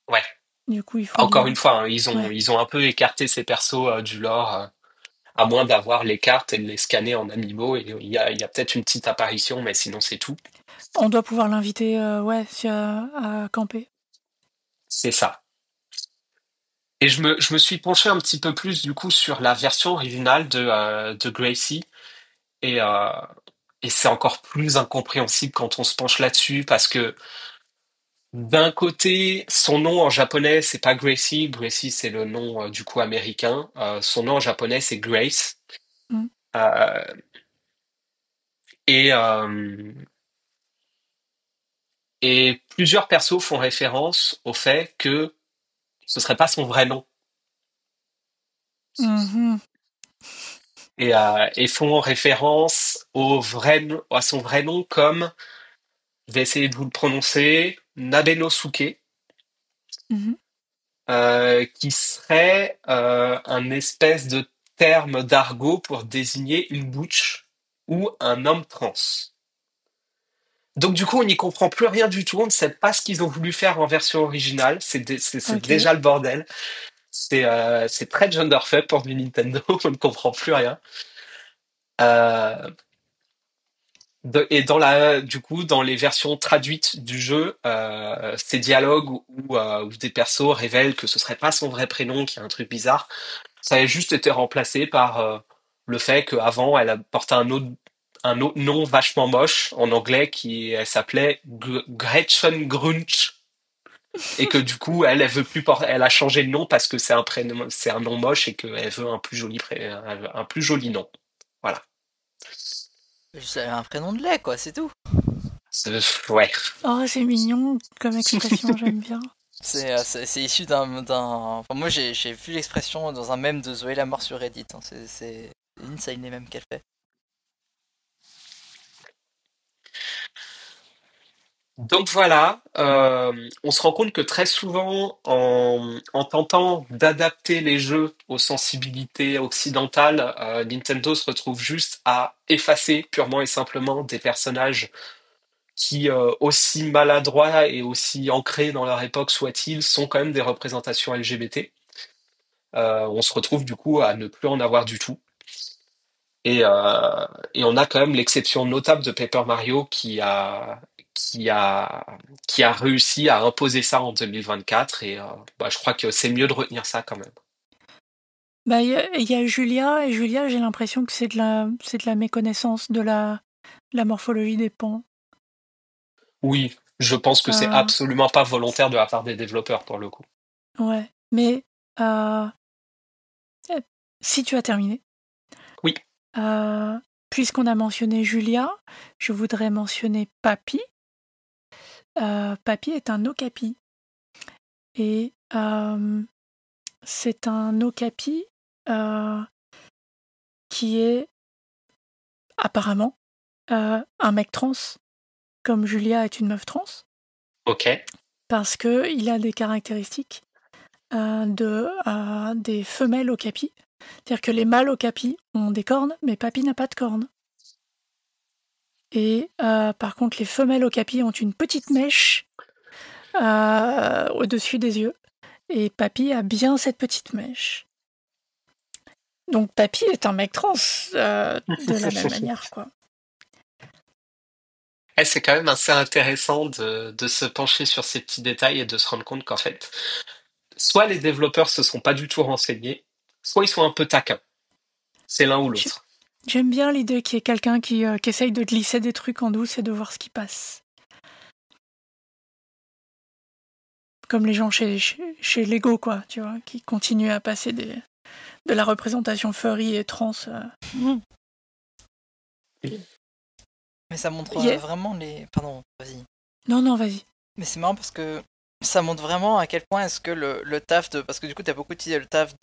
Ouais. du coup il faut Encore lire. une fois, hein, Ouais. ils ont un peu écarté ces persos du lore, à moins d'avoir les cartes et de les scanner en amiibo. Et il y a peut-être une petite apparition, mais sinon c'est tout. On doit pouvoir l'inviter, ouais, à camper. C'est ça. Et je me suis penché un petit peu plus du coup sur la version originale de Gracie. Et, euh, et c'est encore plus incompréhensible quand on se penche là-dessus parce que d'un côté, son nom en japonais, c'est pas Gracie. Gracie, c'est le nom du coup américain. Son nom en japonais, c'est Grace. Mm. Euh, et, euh, et plusieurs persos font référence au fait que ce serait pas son vrai nom. Mhm. Et font référence à son vrai nom comme, je vais essayer de vous le prononcer, Nabenosuke, Mhm. qui serait un espèce de terme d'argot pour désigner une butch ou un homme trans. Donc du coup, on n'y comprend plus rien du tout, on ne sait pas ce qu'ils ont voulu faire en version originale, c'est Ok. déjà le bordel. C'est très genderfuck pour du Nintendo, on ne comprend plus rien. Euh, et du coup, dans les versions traduites du jeu, ces dialogues où des persos révèlent que ce serait pas son vrai prénom, qu'il y a un truc bizarre, ça a juste été remplacé par le fait qu'avant, elle portait un autre nom vachement moche en anglais elle s'appelait Gretchen Grunch. Et que du coup, elle veut plus elle a changé de nom parce que c'est un prénom, c'est un nom moche et qu'elle veut un plus joli nom. Voilà. Juste un prénom de lait, quoi, c'est tout. Ouais. Oh, c'est mignon comme expression, j'aime bien. C'est issu d'un. Enfin, moi, j'ai vu l'expression dans un mème de Zoé Lamort sur Reddit. Hein. C'est insane les mêmes qu'elle fait. Donc voilà, on se rend compte que très souvent, en tentant d'adapter les jeux aux sensibilités occidentales, Nintendo se retrouve juste à effacer purement et simplement des personnages qui, aussi maladroits et aussi ancrés dans leur époque soient-ils, sont quand même des représentations LGBT. On se retrouve du coup à ne plus en avoir du tout. Et, euh, et on a quand même l'exception notable de Paper Mario qui a, qui a réussi à imposer ça en 2024. Et je crois que c'est mieux de retenir ça quand même. Bah, il y a Julia, et Julia, j'ai l'impression que c'est de la méconnaissance de la morphologie des pans. Oui, je pense que c'est absolument pas volontaire de la part des développeurs pour le coup. Ouais, mais si tu as terminé. Oui. Puisqu'on a mentionné Julia, je voudrais mentionner Papy. Papy est un okapi. Et c'est un okapi qui est apparemment un mec trans, comme Julia est une meuf trans. Ok. Parce qu'il a des caractéristiques des femelles okapis. C'est-à-dire que les mâles okapis ont des cornes, mais Papy n'a pas de cornes. Et par contre, les femelles okapis ont une petite mèche au-dessus des yeux. Et Papy a bien cette petite mèche. Donc Papy est un mec trans de la même manière, quoi. C'est quand même assez intéressant de se pencher sur ces petits détails et de se rendre compte qu'en fait, soit les développeurs se sont pas du tout renseignés, soit ils sont un peu taquins. C'est l'un ou l'autre. J'aime bien l'idée qu'il y ait quelqu'un qui essaye de glisser des trucs en douce et de voir ce qui passe. Comme les gens chez Lego, quoi, tu vois, qui continuent à passer de la représentation furry et trans. Mais ça montre vraiment les... Pardon, vas-y. Non, vas-y. Mais c'est marrant parce que ça montre vraiment à quel point est-ce que le taf de... Parce que du coup, t'as beaucoup utilisé le taf...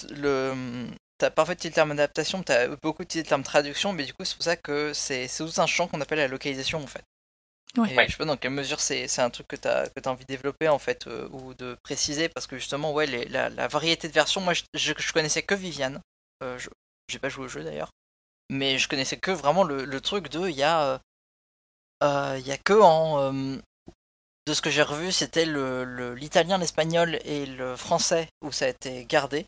T'as parfois utilisé le terme adaptation, t'as beaucoup utilisé le terme traduction, mais du coup, c'est pour ça que c'est tout un champ qu'on appelle la localisation, en fait. Ouais. Et je sais pas dans quelle mesure c'est un truc que t'as envie de développer, en fait, ou de préciser, parce que justement, ouais, la variété de versions, moi, je connaissais que Viviane. J'ai pas joué au jeu, d'ailleurs. Mais je connaissais que vraiment le truc de... Il y a que de ce que j'ai revu, c'était l'italien, l'espagnol et le français où ça a été gardé.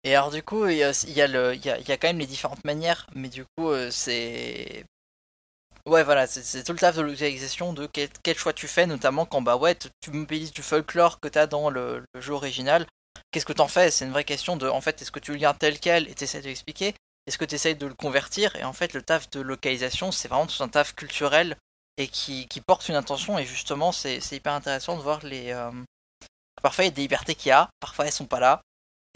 Et alors du coup, il y a quand même les différentes manières, mais du coup, c'est... Ouais, voilà, c'est tout le taf de localisation de quel choix tu fais, notamment quand tu mobilises du folklore que t'as dans le jeu original. Qu'est-ce que t'en fais? C'est une vraie question de, en fait, est-ce que tu le gardes tel quel et t'essaies de l'expliquer? Est-ce que t'essayes de le convertir? Et en fait, le taf de localisation, c'est vraiment tout un taf culturel et qui porte une intention, et justement, c'est hyper intéressant de voir parfois il y a des libertés qu'il y a, parfois elles sont pas là,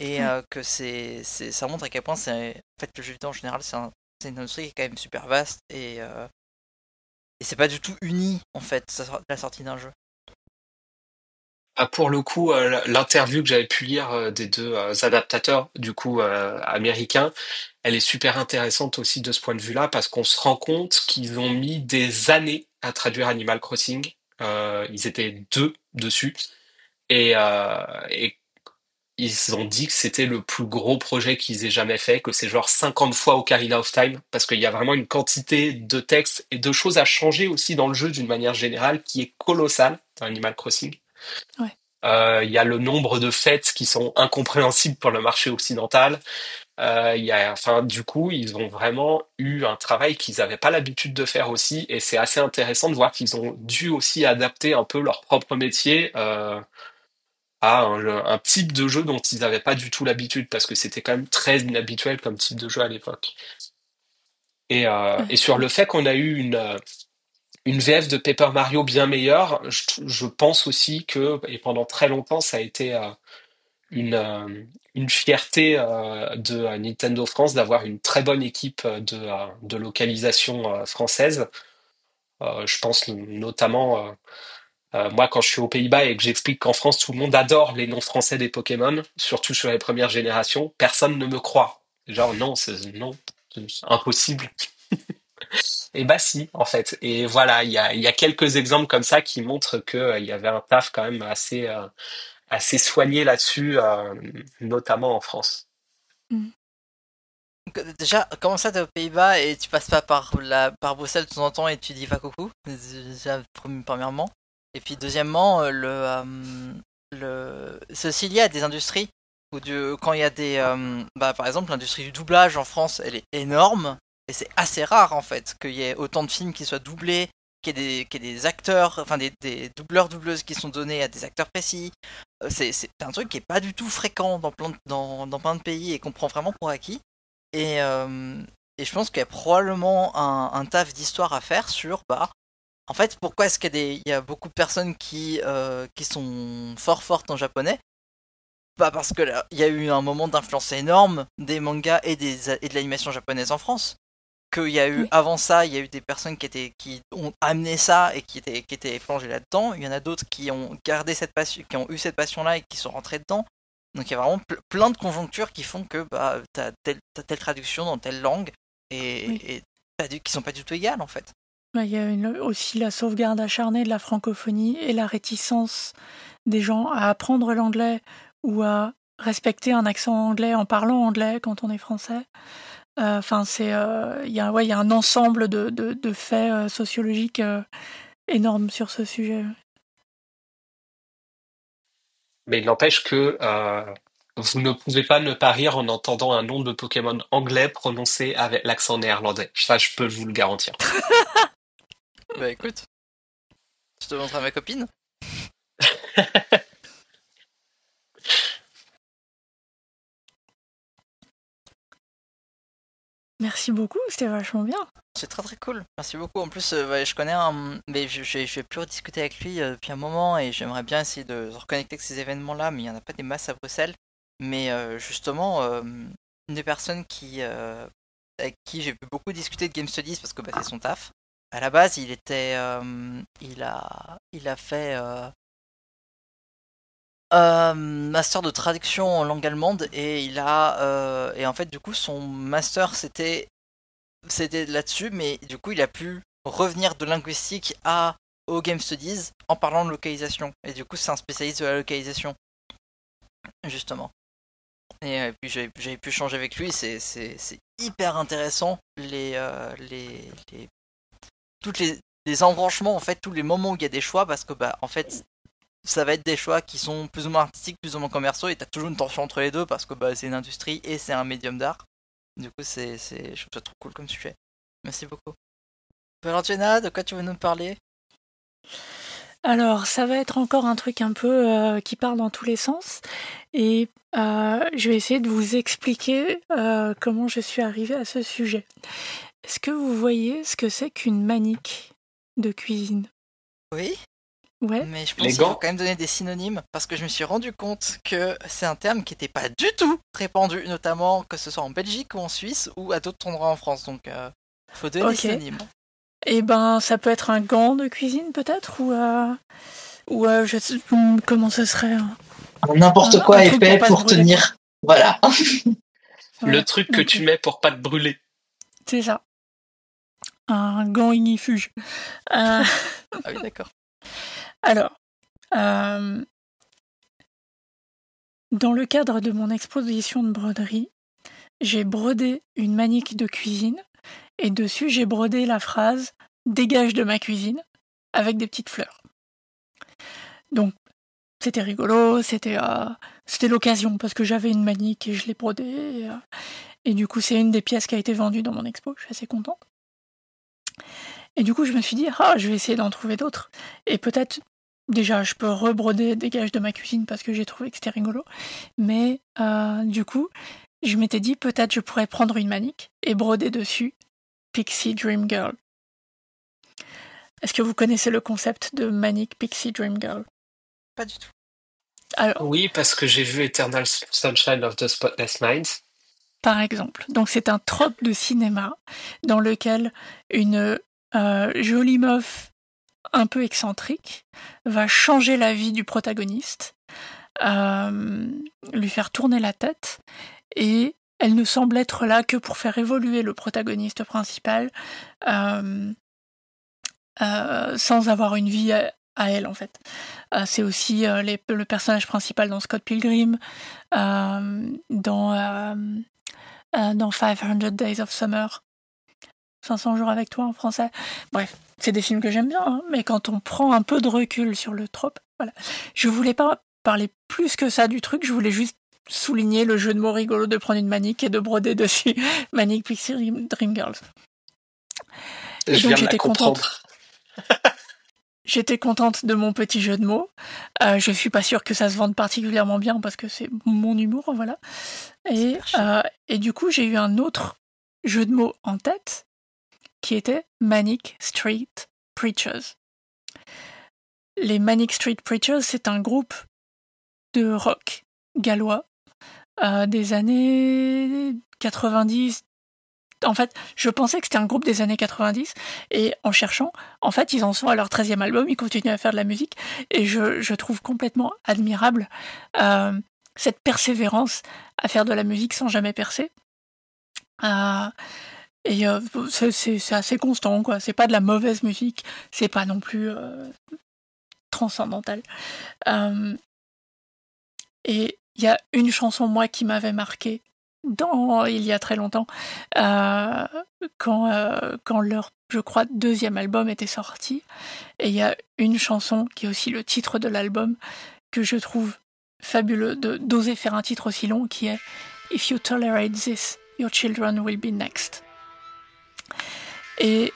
et que ça montre à quel point en fait, le jeu vidéo en général, c'est une industrie qui est quand même super vaste, et c'est pas du tout uni, en fait, la sortie d'un jeu. Pour le coup, l'interview que j'avais pu lire des deux adaptateurs, du coup, américains, elle est super intéressante aussi de ce point de vue-là, parce qu'on se rend compte qu'ils ont mis des années à traduire Animal Crossing. Ils étaient 2 dessus. Et ils ont dit que c'était le plus gros projet qu'ils aient jamais fait, que c'est genre 50 fois Ocarina of Time, parce qu'il y a vraiment une quantité de textes et de choses à changer aussi dans le jeu d'une manière générale qui est colossale dans Animal Crossing. Ouais. Il y a le nombre de fêtes qui sont incompréhensibles pour le marché occidental. Du coup, ils ont vraiment eu un travail qu'ils n'avaient pas l'habitude de faire aussi, et c'est assez intéressant de voir qu'ils ont dû aussi adapter un peu leur propre métier à un type de jeu dont ils n'avaient pas du tout l'habitude, parce que c'était quand même très inhabituel comme type de jeu à l'époque. Et sur le fait qu'on a eu une VF de Paper Mario bien meilleure, je pense aussi que, et pendant très longtemps, ça a été une fierté de Nintendo France d'avoir une très bonne équipe de localisation française. Je pense notamment, moi, quand je suis aux Pays-Bas et que j'explique qu'en France, tout le monde adore les noms français des Pokémon, surtout sur les premières générations, personne ne me croit. Genre, non, non, c'est impossible. Et bah si, en fait. Et voilà, il y a quelques exemples comme ça qui montrent qu'il y avait un taf quand même assez soigné là-dessus, notamment en France. Déjà, comment ça, t'es aux Pays-Bas et tu passes pas par Bruxelles de temps en temps et tu dis pas coucou? Déjà, premièrement. Et puis, deuxièmement, c'est aussi lié à des industries où quand il y a des. Par exemple, l'industrie du doublage en France, elle est énorme. Et c'est assez rare, en fait, qu'il y ait autant de films qui soient doublés, qu'il y ait des acteurs, enfin des doubleurs-doubleuses qui sont donnés à des acteurs précis. C'est un truc qui est pas du tout fréquent dans plein de pays et qu'on prend vraiment pour acquis. Et je pense qu'il y a probablement un taf d'histoire à faire sur, en fait, pourquoi est-ce qu'il y a beaucoup de personnes qui sont fortes en japonais? Parce que là, il y a eu un moment d'influence énorme des mangas et de l'animation japonaise en France. Qu'il y a eu, avant ça, il y a eu des personnes qui ont amené ça et qui étaient plongées là-dedans. Il y en a d'autres qui ont gardé cette passion, qui ont eu cette passion-là et qui sont rentrés dedans. Donc il y a vraiment plein de conjonctures qui font que t'as telle traduction dans telle langue et qui sont pas du tout égales en fait. Il y a aussi la sauvegarde acharnée de la francophonie et la réticence des gens à apprendre l'anglais ou à respecter un accent anglais en parlant anglais quand on est français. Enfin, il y a un ensemble de faits sociologiques énormes sur ce sujet. Mais il n'empêche que vous ne pouvez pas ne pas rire en entendant un nom de Pokémon anglais prononcé avec l'accent néerlandais. Ça, je peux vous le garantir. Bah écoute, je te montre à ma copine. Merci beaucoup, c'était vachement bien. C'est très très cool, merci beaucoup. En plus, je connais mais je vais plus rediscuter avec lui depuis un moment et j'aimerais bien essayer de reconnecter avec ces événements-là, mais il n'y en a pas des masses à Bruxelles. Mais justement, une des personnes avec qui j'ai pu beaucoup discuter de Game Studies parce que c'est son taf. À la base, il a fait master de traduction en langue allemande et et en fait du coup son master c'était là-dessus, mais du coup il a pu revenir de linguistique au Game Studies en parlant de localisation et du coup c'est un spécialiste de la localisation justement. Et puis j'avais pu changer avec lui, c'est hyper intéressant toutes les embranchements en fait, tous les moments où il y a des choix parce que en fait ça va être des choix qui sont plus ou moins artistiques, plus ou moins commerciaux et t'as toujours une tension entre les deux parce que c'est une industrie et c'est un médium d'art. Du coup je trouve ça trop cool comme sujet. Merci beaucoup. Alors Jenna, de quoi tu veux nous parler? Alors, ça va être encore un truc un peu qui part dans tous les sens. Et je vais essayer de vous expliquer comment je suis arrivée à ce sujet. Est-ce que vous voyez ce que c'est qu'une manique de cuisine? Oui. Ouais. Mais je pense qu'il faut quand même donner des synonymes parce que je me suis rendu compte que c'est un terme qui n'était pas du tout répandu, notamment que ce soit en Belgique ou en Suisse ou à d'autres endroits en France. Donc, il faut donner des synonymes. Eh ben, ça peut être un gant de cuisine peut-être ou je sais comment ce serait. N'importe quoi épais pour tenir. Voilà. Le truc que tu mets pour pas te brûler. C'est ça. Un gant ignifuge. Ah oui, d'accord. Alors, dans le cadre de mon exposition de broderie, j'ai brodé une manique de cuisine et dessus j'ai brodé la phrase « Dégage de ma cuisine » avec des petites fleurs. Donc, c'était rigolo, c'était l'occasion parce que j'avais une manique et je l'ai brodée. Et du coup, c'est une des pièces qui a été vendue dans mon expo, je suis assez contente. Et du coup, je me suis dit, je vais essayer d'en trouver d'autres. Et peut-être, déjà, je peux rebroder Dégage de ma cuisine parce que j'ai trouvé que c'était rigolo. Mais du coup, je m'étais dit, peut-être je pourrais prendre une manique et broder dessus Pixie Dream Girl. Est-ce que vous connaissez le concept de Manic Pixie Dream Girl? Pas du tout. Alors, Oui, parce que j'ai vu Eternal Sunshine of the Spotless Mind. par exemple, donc c'est un trope de cinéma dans lequel une jolie meuf un peu excentrique va changer la vie du protagoniste, lui faire tourner la tête, et elle ne semble être là que pour faire évoluer le protagoniste principal sans avoir une vie à elle, en fait. C'est aussi le personnage principal dans Scott Pilgrim, dans 500 Days of Summer, 500 jours avec toi en français. Bref, c'est des films que j'aime bien, hein, mais quand on prend un peu de recul sur le trope, voilà. Je voulais pas parler plus que ça du truc, je voulais juste souligner le jeu de mots rigolo de prendre une manique et de broder dessus Manic Pixie Dream Girls. Et Je donc viens de la j'étais comprendre. contente. J'étais contente de mon petit jeu de mots. Je suis pas sûre que ça se vende particulièrement bien parce que c'est mon humour, voilà. Et du coup, j'ai eu un autre jeu de mots en tête qui était Manic Street Preachers. Les Manic Street Preachers, c'est un groupe de rock gallois des années 90. En fait, je pensais que c'était un groupe des années 90, et en cherchant, en fait, ils en sont à leur 13e album, ils continuent à faire de la musique, et je trouve complètement admirable cette persévérance à faire de la musique sans jamais percer. C'est assez constant, quoi. C'est pas de la mauvaise musique, c'est pas non plus transcendantal. Et il y a une chanson, moi, qui m'avait marquée il y a très longtemps, quand leur, je crois, 2e album était sorti. Et il y a une chanson qui est aussi le titre de l'album que je trouve fabuleux d'oser faire un titre aussi long, qui est If you tolerate this, your children will be next. Et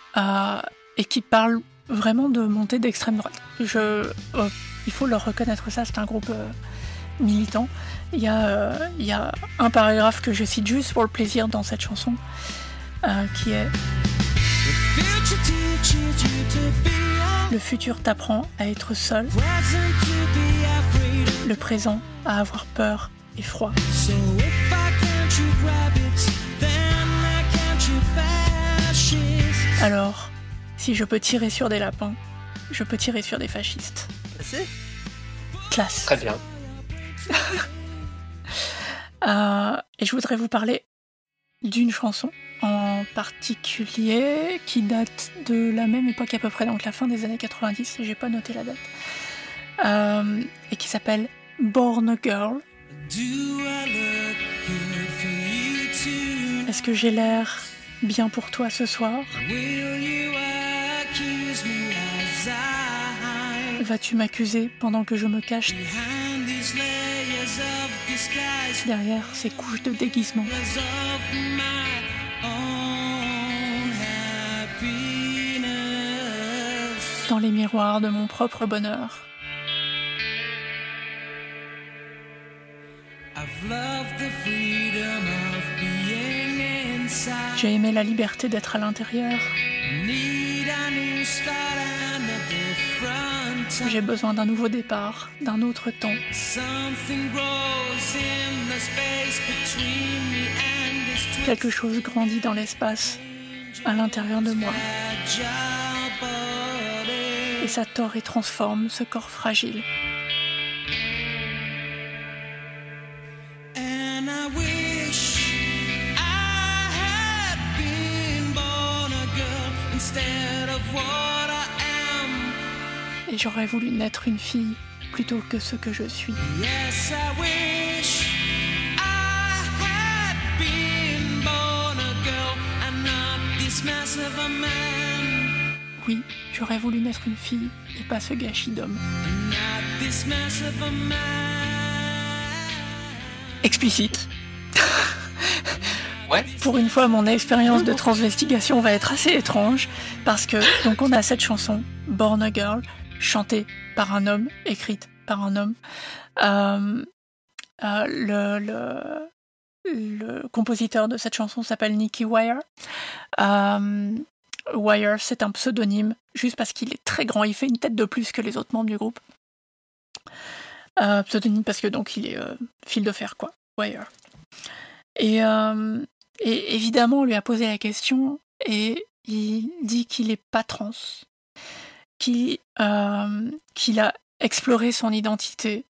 qui parle vraiment de montée d'extrême droite. Il faut leur reconnaître ça, c'est un groupe militant. Il y a un paragraphe que je cite juste pour le plaisir dans cette chanson, qui est « Le futur t'apprend à être seul, le présent à avoir peur et froid. Alors, si je peux tirer sur des lapins, je peux tirer sur des fascistes. » Classe. Très bien. Et je voudrais vous parler d'une chanson en particulier qui date de la même époque à peu près, donc la fin des années 90, j'ai pas noté la date, et qui s'appelle Born a Girl. Est-ce que j'ai l'air bien pour toi ce soir? Vas-tu m'accuser pendant que je me cache derrière ces couches de déguisement? Dans les miroirs de mon propre bonheur. J'ai aimé la liberté d'être à l'intérieur. J'ai besoin d'un nouveau départ, d'un autre temps. Quelque chose grandit dans l'espace, à l'intérieur de moi. Et ça tord et transforme ce corps fragile. Et j'aurais voulu naître une fille plutôt que ce que je suis. Oui, j'aurais voulu naître une fille et pas ce gâchis d'homme. Explicite. Ouais. Pour une fois, mon expérience de transvestigation va être assez étrange, parce que donc on a cette chanson Born a Girl, chantée par un homme, écrite par un homme. Le compositeur de cette chanson s'appelle Nicky Wire. Wire, c'est un pseudonyme, juste parce qu'il est très grand. Il fait une tête de plus que les autres membres du groupe. Pseudonyme parce que donc il est fil de fer, quoi. Wire. Et évidemment, on lui a posé la question et il dit qu'il est pas trans, qu'il a exploré son identité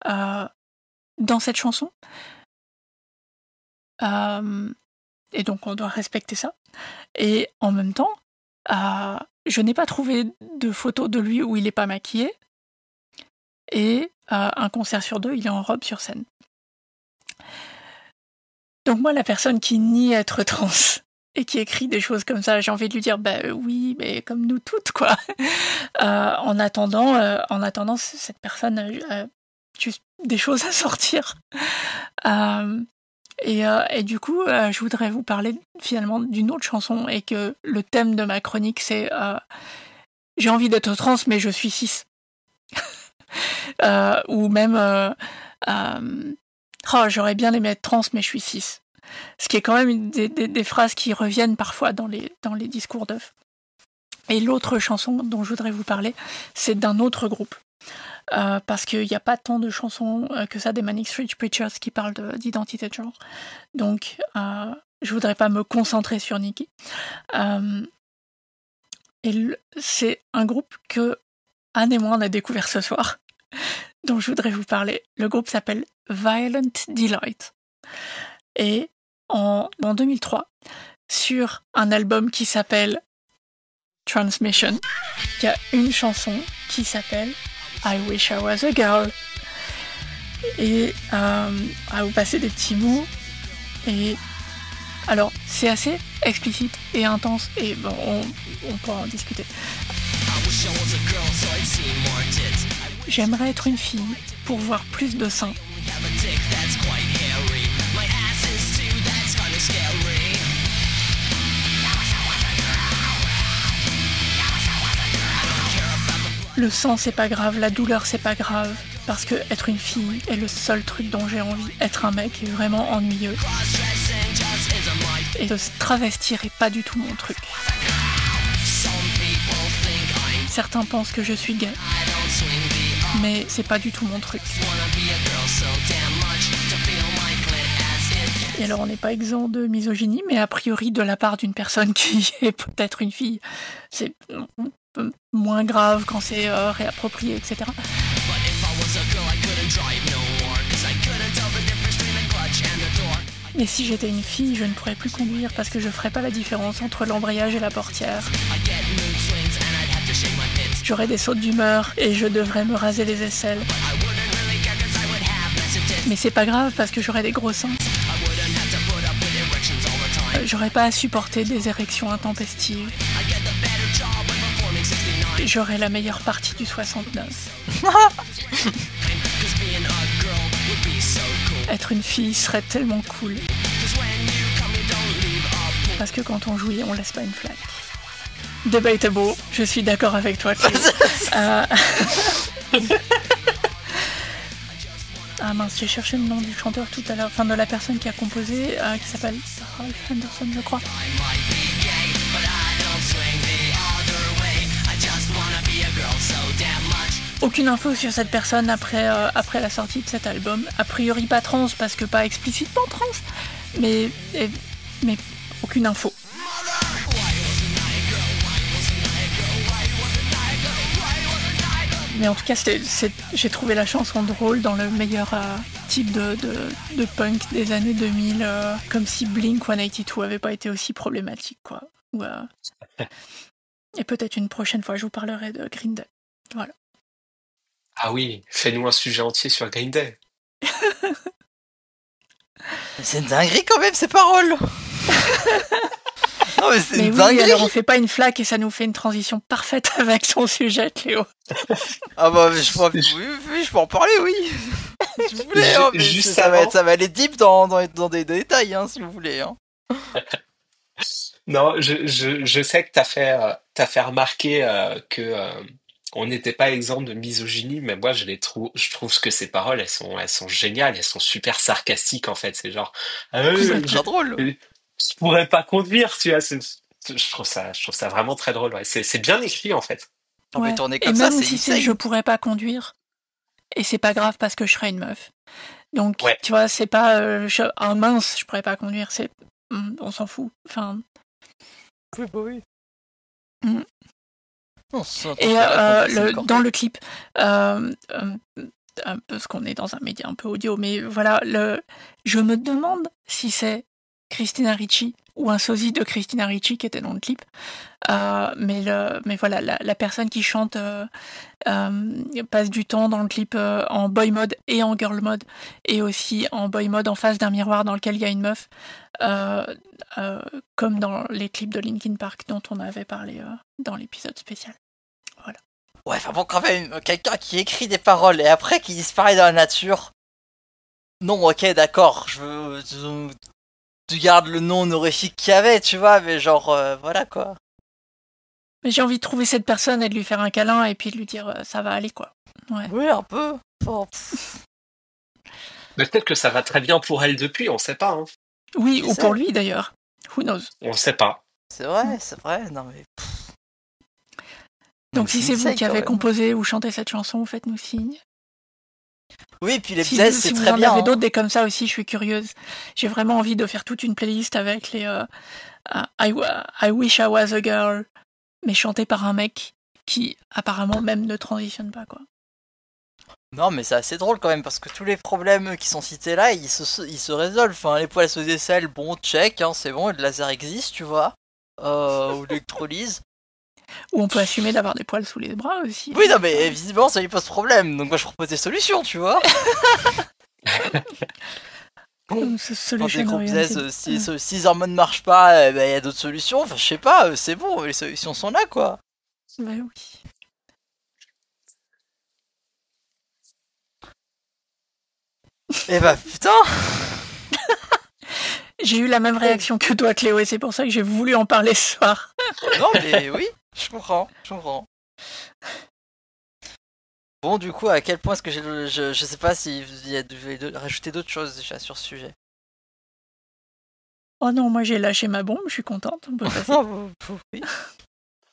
dans cette chanson. Et donc on doit respecter ça. Et en même temps, je n'ai pas trouvé de photo de lui où il n'est pas maquillé. Et un concert sur 2, il est en robe sur scène. Donc moi, la personne qui nie être trans et qui écrit des choses comme ça, j'ai envie de lui dire, oui, mais comme nous toutes, quoi. En attendant, cette personne a juste des choses à sortir. Et du coup, je voudrais vous parler finalement d'une autre chanson et que le thème de ma chronique, c'est j'ai envie d'être trans, mais je suis cis. Ou même j'aurais bien aimé être trans, mais je suis cis. Ce qui est quand même des phrases qui reviennent parfois dans les discours d'œufs. Et l'autre chanson dont je voudrais vous parler, c'est d'un autre groupe. Parce qu'il n'y a pas tant de chansons que ça des Manic Street Preachers qui parlent d'identité de genre. Donc, je voudrais pas me concentrer sur Nicki. C'est un groupe que Anne et moi on a découvert ce soir, dont je voudrais vous parler. Le groupe s'appelle Violent Delight. Et en 2003, sur un album qui s'appelle Transmission, il y a une chanson qui s'appelle I Wish I Was a Girl. Et à vous passer des petits mots. Et alors, c'est assez explicite et intense, et bon, on pourra en discuter. J'aimerais être une fille pour voir plus de seins. Le sang, c'est pas grave, la douleur, c'est pas grave, parce que être une fille est le seul truc dont j'ai envie. Être un mec est vraiment ennuyeux. Et se travestir est pas du tout mon truc. Certains pensent que je suis gay, mais c'est pas du tout mon truc. Et alors on n'est pas exempt de misogynie, mais a priori de la part d'une personne qui est peut-être une fille, c'est moins grave quand c'est réapproprié, etc. Mais si j'étais une fille, je ne pourrais plus conduire parce que je ferais pas la différence entre l'embrayage et la portière. J'aurais des sautes d'humeur et je devrais me raser les aisselles. Mais c'est pas grave parce que j'aurais des gros seins. J'aurais pas à supporter des érections intempestives. J'aurais la meilleure partie du 69. Être une fille serait tellement cool. Parce que quand on jouit, on laisse pas une flaque. Debatable, je suis d'accord avec toi, Cléo. Ah mince, j'ai cherché le nom du chanteur tout à l'heure, enfin de la personne qui a composé, qui s'appelle Ralph Henderson, je crois. Aucune info sur cette personne après la sortie de cet album. A priori pas trans parce que pas explicitement trans, mais aucune info. Mais en tout cas, j'ai trouvé la chanson drôle dans le meilleur type de punk des années 2000, comme si Blink-182 avait pas été aussi problématique, quoi. Et peut-être une prochaine fois, je vous parlerai de Green Day. Voilà. Ah oui, fais-nous un sujet entier sur Green Day. C'est une dinguerie quand même, ces paroles. Non, mais c'est mais une oui, dinguerie. alors on fait pas une flaque et ça nous fait une transition parfaite avec ton sujet, Cléo. Ah bah, je peux en parler, oui. Si vous voulez, hein, mais Juste ça avant. va aller deep dans des détails, hein, si vous voulez. Hein. Non, je sais que t'as fait remarquer que on n'était pas exempt de misogynie, mais moi je trouve que ces paroles elles sont géniales, elles sont super sarcastiques en fait. C'est genre C'est très drôle. je pourrais pas conduire, tu vois. Je trouve ça vraiment très drôle. Ouais. C'est bien écrit en fait. Non, mais Ouais. tourner Et comme ça, même c'est si c'est insane. je pourrais pas conduire, et c'est pas grave parce que je serais une meuf. Donc, Ouais. tu vois, c'est pas ah mince, je pourrais pas conduire, c'est on s'en fout. Enfin, Oui, bah oui. Mm. Non, c'est un et truc à la conduite, dans le clip, parce qu'on est dans un média un peu audio, mais voilà, je me demande si c'est Christina Ricci ou un sosie de Christina Ricci qui était dans le clip. Mais voilà, la personne qui chante passe du temps dans le clip en boy mode et en girl mode, et aussi en boy mode en face d'un miroir dans lequel il y a une meuf, comme dans les clips de Linkin Park dont on avait parlé dans l'épisode spécial. Ouais, enfin bon, quand même, quelqu'un qui écrit des paroles et après qui disparaît dans la nature. Non, ok, d'accord, tu gardes le nom honorifique qu'il y avait, tu vois, mais genre, voilà quoi. Mais j'ai envie de trouver cette personne et de lui faire un câlin et puis de lui dire ça va aller quoi. Ouais. Oui, un peu. Enfin, Mais peut-être que ça va très bien pour elle depuis, on sait pas. Hein. Oui, Qui ou sait pour lui d'ailleurs. Who knows. On sait pas. c'est vrai, non mais. Donc si c'est vous insane, qui quand avez même. composé ou chanté cette chanson, faites-nous signe. Oui, puis les Si, pièces, si c'est vous très en bien. avez Hein. d'autres des comme ça aussi, je suis curieuse. J'ai vraiment envie de faire toute une playlist avec les I Wish I Was a Girl, mais chanté par un mec qui apparemment même ne transitionne pas quoi. Non, mais c'est assez drôle quand même parce que tous les problèmes qui sont cités là, ils se résolvent. Enfin, les poils se décèlent, bon, check, hein, c'est bon, le laser existe, tu vois. Ou l'électrolyse. Ou on peut assumer d'avoir des poils sous les bras aussi. Oui, non, mais visiblement, ça lui pose problème. Donc, moi, je propose des solutions, tu vois. Comme Quand solution des groupes oriented. si les hormones marchent pas, il y a d'autres solutions. Enfin, je sais pas, c'est bon, les solutions sont là, quoi. Bah oui. Et bah, putain. J'ai eu la même réaction que toi, Cléo, et c'est pour ça que j'ai voulu en parler ce soir. Non, mais oui, je comprends. Bon, du coup, à quel point est-ce que je sais pas si vous y avez rajouté d'autres choses déjà sur ce sujet. Oh non, moi j'ai lâché ma bombe, je suis contente. On peut passer. Oui,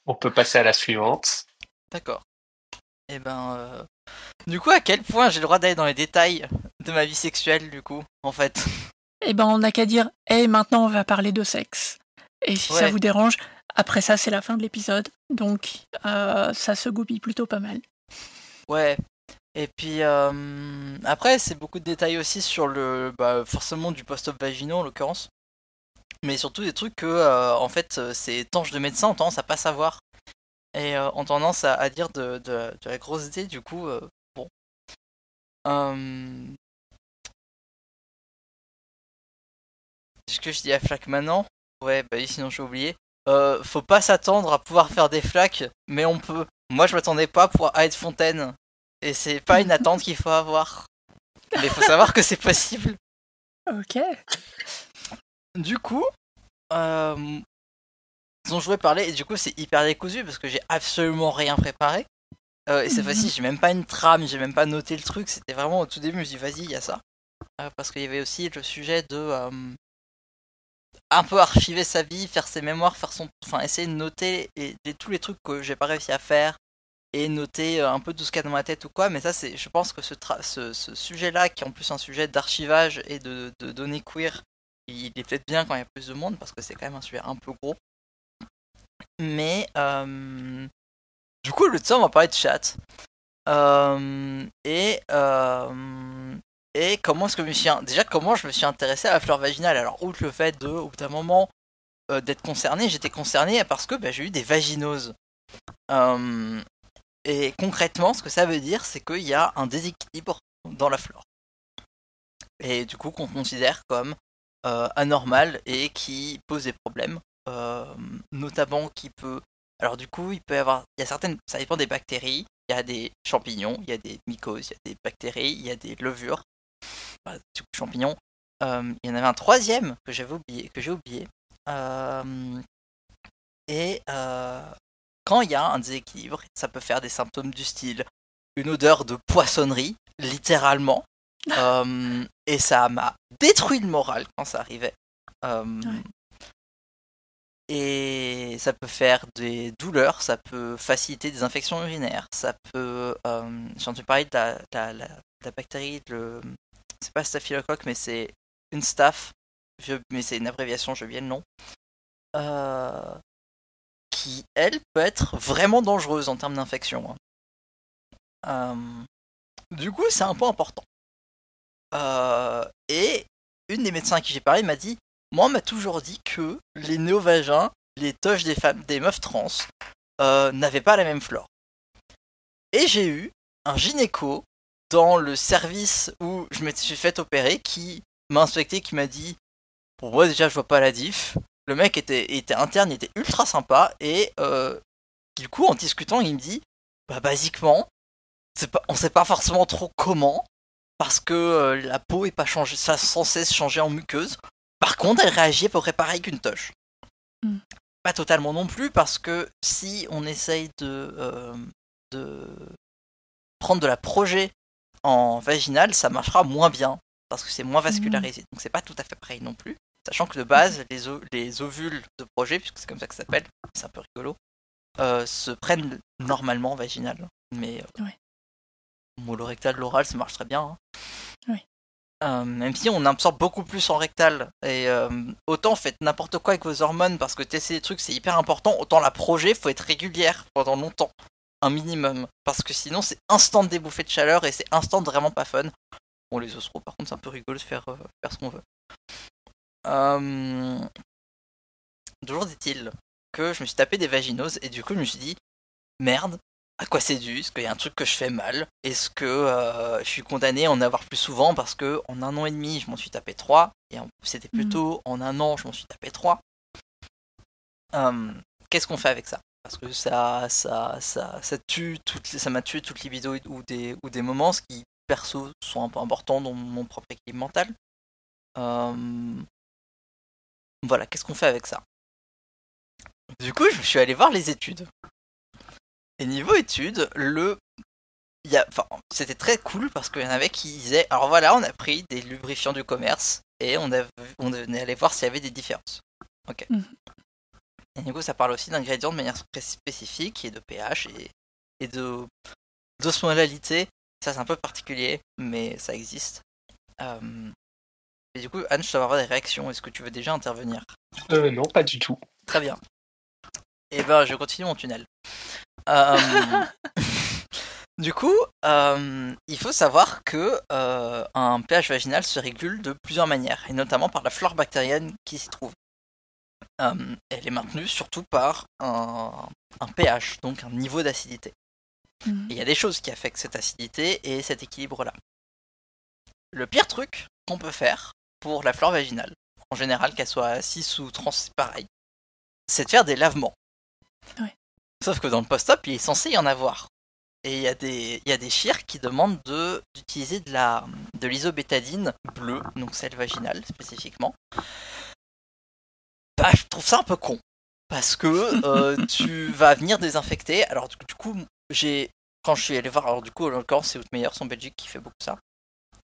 On peut passer à la suivante. d'accord. Et ben, du coup, à quel point j'ai le droit d'aller dans les détails de ma vie sexuelle, du coup, en fait. Eh ben, on n'a qu'à dire, hey, maintenant on va parler de sexe. Et si ça Ouais. vous dérange, après ça, c'est la fin de l'épisode. Donc, ça se goupille plutôt pas mal. Ouais. Et puis, après, c'est beaucoup de détails aussi sur forcément du post-op vaginal, en l'occurrence. Mais surtout des trucs que, en fait, ces tanches de médecins ont tendance à pas savoir. Et ont tendance à dire de la grosse idée, du coup, bon. Est-ce que je dis à flaque maintenant? Ouais, bah oui, sinon j'ai oublié. Faut pas s'attendre à pouvoir faire des flaques, mais on peut. Moi, je m'attendais pas à être fontaine. Et c'est pas une attente qu'il faut avoir. Mais il faut savoir que c'est possible. Ok. Du coup, dont je voulais parler, et du coup, c'est hyper décousu parce que j'ai absolument rien préparé. Et cette fois-ci, j'ai même pas une trame, j'ai même pas noté le truc. C'était vraiment au tout début, je me suis dit, vas-y, il y a ça. Parce qu'il y avait aussi le sujet de un peu archiver sa vie, faire ses mémoires, essayer de noter tous les trucs que j'ai pas réussi à faire et noter un peu tout ce qu'il y a dans ma tête ou quoi. Mais ça, je pense que ce sujet-là, qui est en plus un sujet d'archivage et de données queer, il est peut-être bien quand il y a plus de monde parce que c'est quand même un sujet un peu gros. Mais du coup, le temps, on va parler de chat. Et comment est-ce que comment je me suis intéressé à la flore vaginale. Alors, outre le fait au bout d'un moment d'être concerné, j'étais concerné parce que j'ai eu des vaginoses. Et concrètement, ce que ça veut dire, c'est qu'il y a un déséquilibre dans la flore. Et du coup, qu'on considère comme anormal et qui pose des problèmes. Notamment qui peut... Alors du coup, il y a certaines... Ça dépend des bactéries. Il y a des champignons, il y a des mycoses, il y a des bactéries, il y a des levures. Du coup, champignons. Il y en avait un troisième que j'ai oublié. Quand il y a un déséquilibre, ça peut faire des symptômes du style une odeur de poissonnerie, littéralement. Et ça m'a détruit le moral quand ça arrivait. Ouais. Et ça peut faire des douleurs, ça peut faciliter des infections urinaires, ça peut... j'ai entendu parler de la bactérie, c'est pas staphylocoque, mais c'est une staph, mais c'est une abréviation, j'ai oublié le nom, qui, elle, peut être vraiment dangereuse en termes d'infection. Du coup, c'est un point important. Et une des médecins à qui j'ai parlé m'a dit, moi, on m'a toujours dit que les néovagins, les toches des meufs trans, n'avaient pas la même flore. Et j'ai eu un gynéco dans le service où je me suis fait opérer qui m'a inspecté, qui m'a dit, pour moi déjà je vois pas la diff. Le mec était interne, il était ultra sympa et du coup en discutant il me dit, bah basiquement, on sait pas forcément trop comment, parce que la peau est pas changée, ça sans cesse changer en muqueuse. Par contre, elle réagit à peu près pareil qu'une toche. Pas totalement non plus, parce que si on essaye de prendre de la projet en vaginal, ça marchera moins bien, parce que c'est moins vascularisé. Donc c'est pas tout à fait pareil non plus. Sachant que de base, les ovules de projet, puisque c'est comme ça que ça s'appelle, c'est un peu rigolo, se prennent normalement en vaginal. Mais rectal, l'oral, ça marche très bien. Hein. Oui. Même si on absorbe beaucoup plus en rectal, et autant faites n'importe quoi avec vos hormones parce que tester des trucs c'est hyper important, autant la projet faut être régulière pendant longtemps, un minimum, parce que sinon c'est instant de débouffée de chaleur et c'est instant vraiment pas fun. Bon, les ostros par contre c'est un peu rigolo de faire ce qu'on veut. Toujours dit-il que je me suis tapé des vaginoses et du coup je me suis dit merde, à quoi c'est dû? Est-ce qu'il y a un truc que je fais mal? Est-ce que je suis condamné à en avoir plus souvent parce que en 1 an et demi je m'en suis tapé 3 et c'était plutôt en 1 an je m'en suis tapé 3. Qu'est-ce qu'on fait avec ça? Parce que ça m'a tué toute libido ou des moments, ce qui perso sont un peu importants dans mon propre équilibre mental. Voilà, qu'est-ce qu'on fait avec ça? Du coup, je suis allé voir les études. Et niveau études, c'était très cool parce qu'il y en avait qui disaient, alors voilà, on a pris des lubrifiants du commerce et on est allé voir s'il y avait des différences. Ok. Et du coup, ça parle aussi d'ingrédients de manière spécifique et de pH et d'osmolalité. Ça, c'est un peu particulier, mais ça existe. Et du coup, Anne, je dois avoir des réactions. Est-ce que tu veux déjà intervenir? Non, pas du tout. Très bien. Et ben, je continue mon tunnel. Du coup, il faut savoir que un pH vaginal se régule de plusieurs manières, et notamment par la flore bactérienne qui s'y trouve. Elle est maintenue surtout par un pH, donc un niveau d'acidité. Il y a des choses qui affectent cette acidité et cet équilibre-là. Le pire truc qu'on peut faire pour la flore vaginale, en général, qu'elle soit cis ou trans, c'est pareil, c'est de faire des lavements. Ouais. Sauf que dans le post-op, il est censé y en avoir. Et il y a des chires qui demandent d'utiliser de l'isobétadine bleue, donc celle vaginale spécifiquement. Bah, je trouve ça un peu con. Parce que tu vas venir désinfecter. Alors du coup, quand je suis allé voir, alors du coup, en l'occurrence, c'est Outmeyer, en Belgique, qui fait beaucoup ça.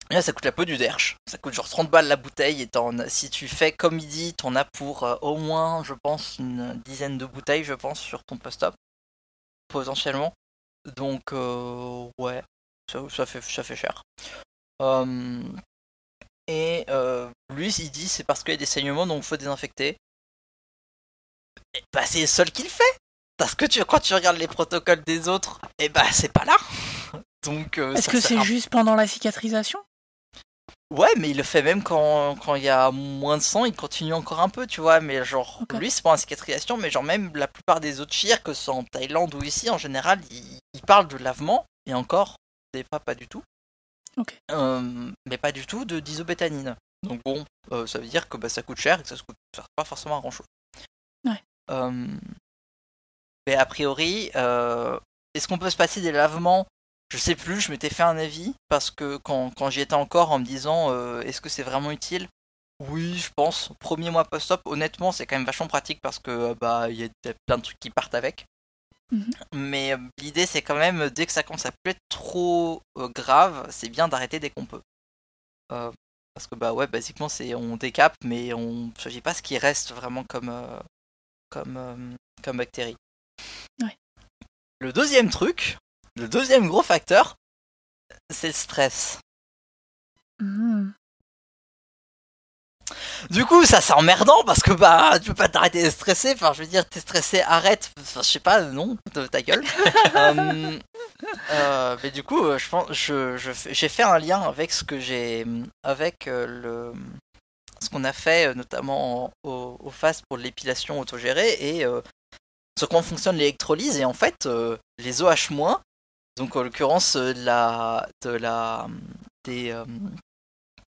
Et là, ça coûte la peau du derche. Ça coûte genre 30 balles la bouteille. Et si tu fais comme il dit, t'en as pour au moins, je pense, une dizaine de bouteilles, je pense, sur ton post-op. Potentiellement. Donc, ouais, ça fait cher. Et lui, il dit c'est parce qu'il y a des saignements, donc il faut désinfecter. Et bah, c'est le seul qui le fait. Parce que quand tu regardes les protocoles des autres, et bah, c'est pas là. Donc, est-ce que c'est juste pendant la cicatrisation? Ouais, mais il le fait même quand il y a moins de sang, il continue encore un peu, tu vois. Mais genre, lui, c'est pas une cicatrisation, mais genre, même la plupart des autres chires, que ce soit en Thaïlande ou ici, en général, ils parlent de lavement, et encore, des fois, pas du tout. Mais pas du tout d'isobétanine. Donc bon, ça veut dire que bah, ça coûte cher et que ça se coûte pas forcément grand chose. Ouais. Mais a priori, est-ce qu'on peut se passer des lavements? Je sais plus, je m'étais fait un avis, parce que quand j'y étais encore en me disant est-ce que c'est vraiment utile? Oui, je pense. Premier mois post-op, honnêtement, c'est quand même vachement pratique parce que bah il y a plein de trucs qui partent avec. Mais l'idée, c'est quand même, dès que ça commence à plus être trop grave, c'est bien d'arrêter dès qu'on peut. Parce que bah ouais, basiquement, on décape, mais on choisit pas ce qui reste vraiment comme comme bactérie. Ouais. Le deuxième gros facteur, c'est le stress. Du coup, ça c'est emmerdant parce que tu peux pas t'arrêter de stresser. Enfin, je veux dire, t'es stressé, arrête. Enfin, je sais pas, non, ta gueule. Mais du coup, je pense, j'ai fait un lien avec ce que ce qu'on a fait notamment au FAST pour l'épilation autogérée et sur comment fonctionne l'électrolyse. Et en fait, les OH-, donc en l'occurrence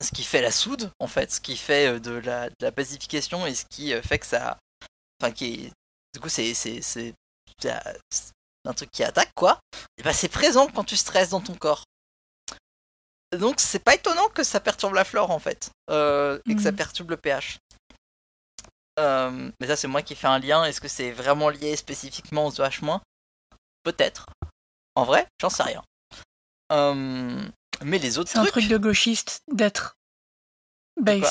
ce qui fait la soude, en fait, ce qui fait de la basification et ce qui fait que ça, enfin, du coup, c'est un truc qui attaque, quoi. Et bah, c'est présent quand tu stresses dans ton corps. Donc, c'est pas étonnant que ça perturbe la flore, en fait, et que ça perturbe le pH. Mais ça, c'est moi qui fais un lien. Est-ce que c'est vraiment lié spécifiquement aux OH-? Peut-être. En vrai, j'en sais rien. Mais les autres trucs... C'est un truc de gauchiste d'être basé.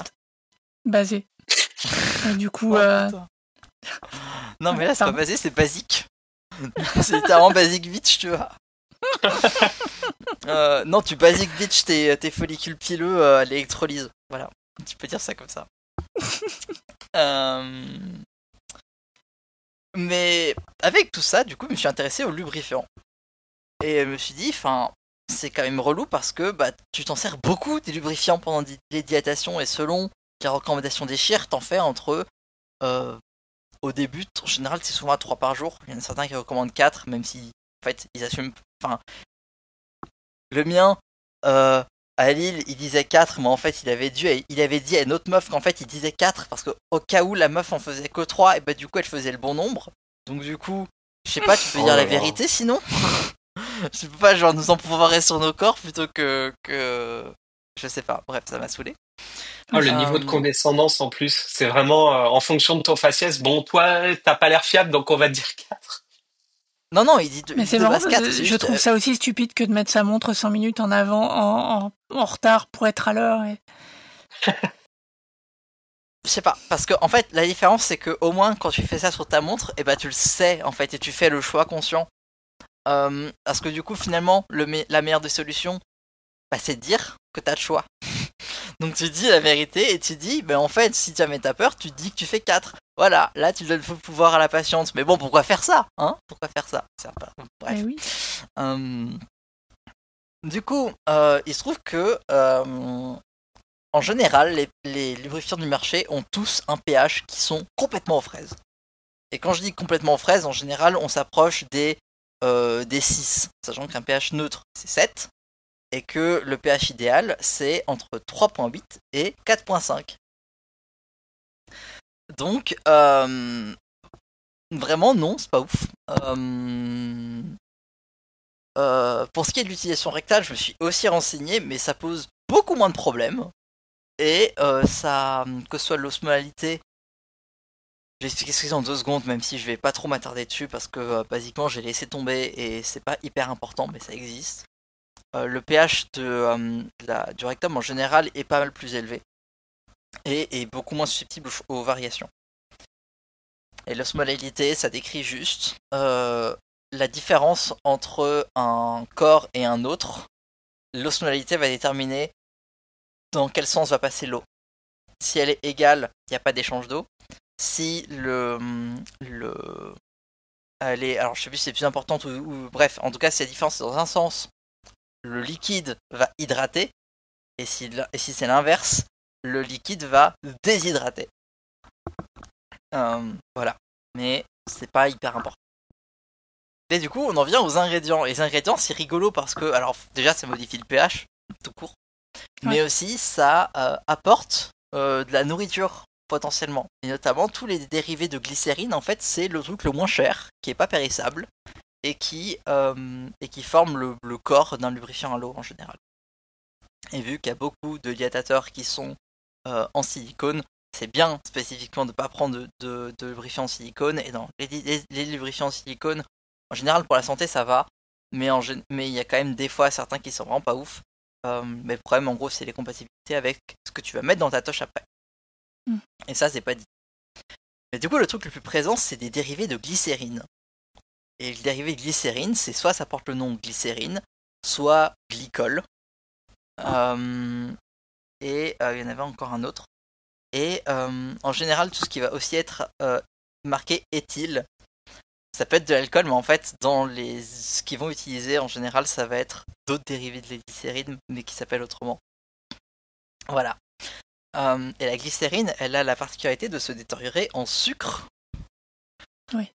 Et du coup... Non mais là c'est pas basé, c'est basique. C'est littéralement basic bitch, tu vois. Non, tu basic bitch tes follicules pileux à l'électrolyse. Voilà, tu peux dire ça comme ça. Mais avec tout ça, du coup, je me suis intéressé au lubrifiant. Et je me suis dit, c'est quand même relou parce que tu t'en sers beaucoup des lubrifiants pendant les dilatations et selon les recommandations des chires, t'en fais entre au début, en général c'est souvent à 3 par jour. Il y en a certains qui recommandent 4, même si en fait ils assument. Le mien à Lille il disait 4, mais en fait il avait dit à une autre meuf qu'en fait il disait 4 parce que au cas où la meuf en faisait que 3, et du coup elle faisait le bon nombre. Donc du coup, je sais pas, tu peux dire la vérité sinon. Je sais pas, genre nous empouvoirer sur nos corps plutôt que... Je sais pas, bref, ça m'a saoulé. Le niveau de condescendance en plus, c'est vraiment en fonction de ton faciès. Bon, toi, t'as pas l'air fiable, donc on va te dire 4. Non, il dit mais c'est marrant, 4. Je trouve ça aussi stupide que de mettre sa montre 100 minutes en avant, en retard pour être à l'heure. Et... Je sais pas, parce que en fait, la différence c'est que au moins quand tu fais ça sur ta montre, tu le sais en fait, et tu fais le choix conscient. Parce que du coup finalement la meilleure des solutions c'est de dire que t'as le choix. Donc tu dis la vérité et tu dis en fait si jamais t'as peur tu dis que tu fais 4. Voilà, là tu donnes le pouvoir à la patiente. Mais bon, pourquoi faire ça, hein? Pourquoi faire ça? Bref. Oui. Du coup il se trouve que en général les lubrifiants du marché ont tous un pH qui sont complètement aux fraises. Et quand je dis complètement aux fraises, en général on s'approche des 6, sachant qu'un pH neutre c'est 7 et que le pH idéal c'est entre 3.8 et 4.5. Donc vraiment non, c'est pas ouf. Pour ce qui est de l'utilisation rectale, je me suis aussi renseigné, mais ça pose beaucoup moins de problèmes et ça, que ce soit l'osmolalité. Je vais expliquer ce que c'est en 2 secondes, même si je vais pas trop m'attarder dessus parce que basiquement j'ai laissé tomber et c'est pas hyper important, mais ça existe. Le pH du rectum en général est pas mal plus élevé et est beaucoup moins susceptible aux variations. Et l'osmolalité, ça décrit juste la différence entre un corps et un autre. L'osmolalité va déterminer dans quel sens va passer l'eau. Si elle est égale, il n'y a pas d'échange d'eau. Si elle est, alors je sais plus si c'est plus importante ou bref, en tout cas si la différence est dans un sens, le liquide va hydrater et si c'est l'inverse, le liquide va déshydrater. Voilà, mais c'est pas hyper important. Et du coup on en vient aux ingrédients. Et les ingrédients c'est rigolo parce que, alors déjà ça modifie le pH tout court, mais aussi ça apporte de la nourriture potentiellement, et notamment tous les dérivés de glycérine. En fait c'est le truc le moins cher qui est pas périssable et qui forme le corps d'un lubrifiant à l'eau en général. Et vu qu'il y a beaucoup de dilatateurs qui sont en silicone, c'est bien spécifiquement de ne pas prendre de lubrifiant en silicone. Et dans les lubrifiants en silicone, en général pour la santé ça va, mais il y a quand même des fois certains qui sont vraiment pas ouf. Mais le problème en gros c'est les compatibilités avec ce que tu vas mettre dans ta toche après. Et ça c'est pas dit. Mais du coup, le truc le plus présent, c'est des dérivés de glycérine. Et le dérivé de glycérine, c'est soit ça porte le nom glycérine, soit glycol. Et il y en avait encore un autre. Et en général, tout ce qui va aussi être marqué éthyle, ça peut être de l'alcool, mais en fait, ce qu'ils vont utiliser, en général, ça va être d'autres dérivés de la glycérine, mais qui s'appellent autrement. Voilà. Et la glycérine, elle a la particularité de se détériorer en sucre. Oui.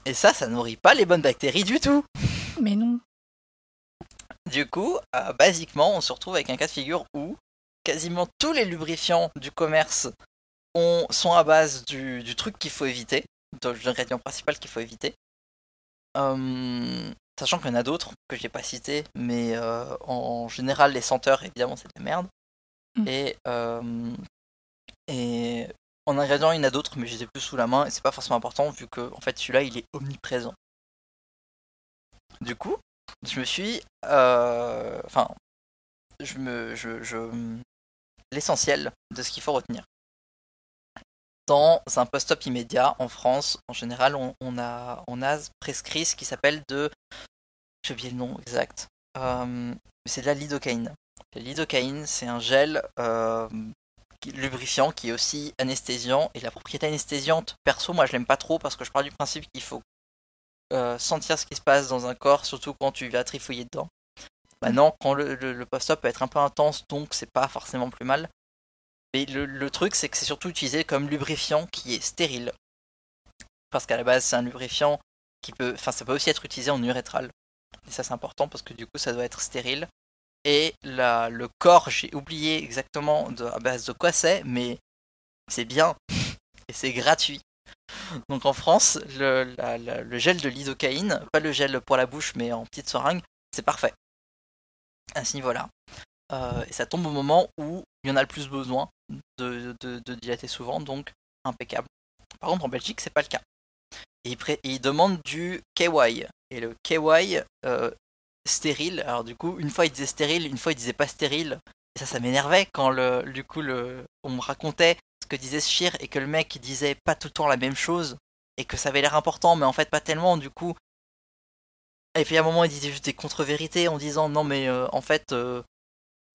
Et ça nourrit pas les bonnes bactéries du tout. Mais non. Du coup, basiquement, on se retrouve avec un cas de figure où quasiment tous les lubrifiants du commerce sont à base du truc qu'il faut éviter, de l'ingrédient principal qu'il faut éviter. Sachant qu'il y en a d'autres que j'ai pas cités, mais en général, les senteurs, évidemment, c'est de la merde. Et en ingrédients, il y en a d'autres, mais je les ai plus sous la main, et c'est pas forcément important, vu que en fait, celui-là, il est omniprésent. Du coup, je me suis... l'essentiel de ce qu'il faut retenir. Dans un post-op immédiat, en France, en général, on a prescrit ce qui s'appelle j'ai oublié le nom exact, c'est de la lidocaïne. La lidocaïne, c'est un gel lubrifiant qui est aussi anesthésiant, et la propriété anesthésiante, perso, moi je l'aime pas trop parce que je pars du principe qu'il faut sentir ce qui se passe dans un corps, surtout quand tu vas trifouiller dedans. Maintenant, quand le post-op peut être un peu intense, donc c'est pas forcément plus mal. Mais le truc, c'est que c'est surtout utilisé comme lubrifiant qui est stérile. Parce qu'à la base, c'est un lubrifiant ça peut aussi être utilisé en urétral. Et ça, c'est important parce que du coup, ça doit être stérile. Et le corps, j'ai oublié exactement à base de quoi c'est, mais c'est bien. Et c'est gratuit. Donc en France, le gel de lidocaïne, pas le gel pour la bouche, mais en petite seringue, c'est parfait. À ce niveau-là. Et ça tombe au moment où il y en a le plus besoin de dilater souvent, donc impeccable. Par contre, en Belgique, c'est pas le cas. Et ils demandent du KY. Et le KY stérile, alors du coup, une fois ils disaient stérile, une fois ils disaient pas stérile. Et ça m'énervait quand on me racontait ce que disait Scheer et que le mec disait pas tout le temps la même chose et que ça avait l'air important, mais en fait pas tellement, du coup. Et puis à un moment, il disait juste des contre-vérités en disant non, mais en fait.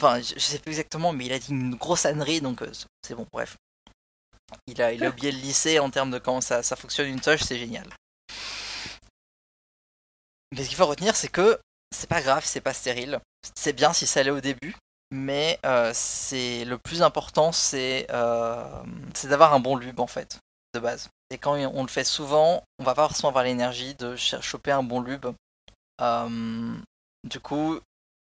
Enfin, je sais plus exactement, mais il a dit une grosse ânerie, donc c'est bon, bref. Il a oublié le lycée en termes de comment ça fonctionne une toge, c'est génial. Mais ce qu'il faut retenir, c'est que c'est pas grave, c'est pas stérile. C'est bien si ça l'est au début, mais c'est le plus important, c'est d'avoir un bon lube en fait, de base. Et quand on le fait souvent, on va pas forcément avoir l'énergie de choper un bon lube. Du coup,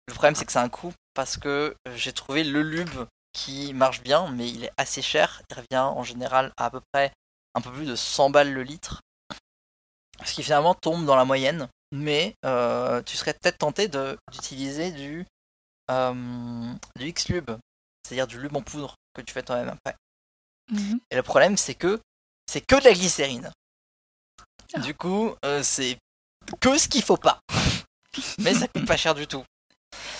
le problème c'est que c'est un coût, parce que j'ai trouvé le lube qui marche bien, mais il est assez cher. Il revient en général à peu près un peu plus de 100 balles le litre. Ce qui finalement tombe dans la moyenne, mais tu serais peut-être tenté d'utiliser du X-Lube, c'est-à-dire du lube en poudre que tu fais toi-même après. Et le problème c'est que c'est que de la glycérine. Du coup, c'est que ce qu'il faut pas. Mais ça coûte pas cher du tout.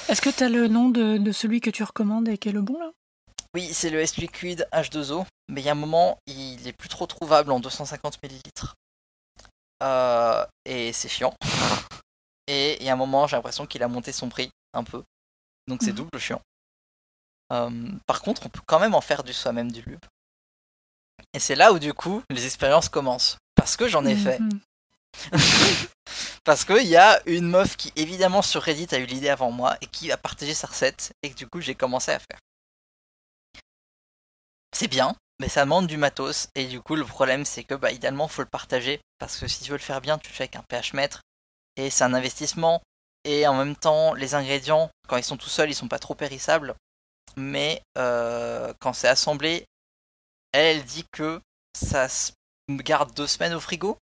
Est-ce que tu as le nom de celui que tu recommandes et qui est le bon là ? Oui, c'est le S-Liquid H2O, mais il y a un moment, il est plus trop trouvable en 250 ml. Et c'est chiant. Et il y a un moment, j'ai l'impression qu'il a monté son prix un peu. Donc c'est double chiant. Par contre, on peut quand même en faire du soi-même du lube. Et c'est là où du coup, les expériences commencent. Parce que j'en ai fait. Parce qu'il y a une meuf qui évidemment sur Reddit a eu l'idée avant moi et qui a partagé sa recette et que du coup j'ai commencé à faire. C'est bien, mais ça demande du matos et du coup le problème c'est que idéalement faut le partager parce que si tu veux le faire bien tu le fais avec un pH mètre et c'est un investissement et en même temps les ingrédients quand ils sont tout seuls ils sont pas trop périssables mais quand c'est assemblé elle dit que ça se garde 2 semaines au frigo.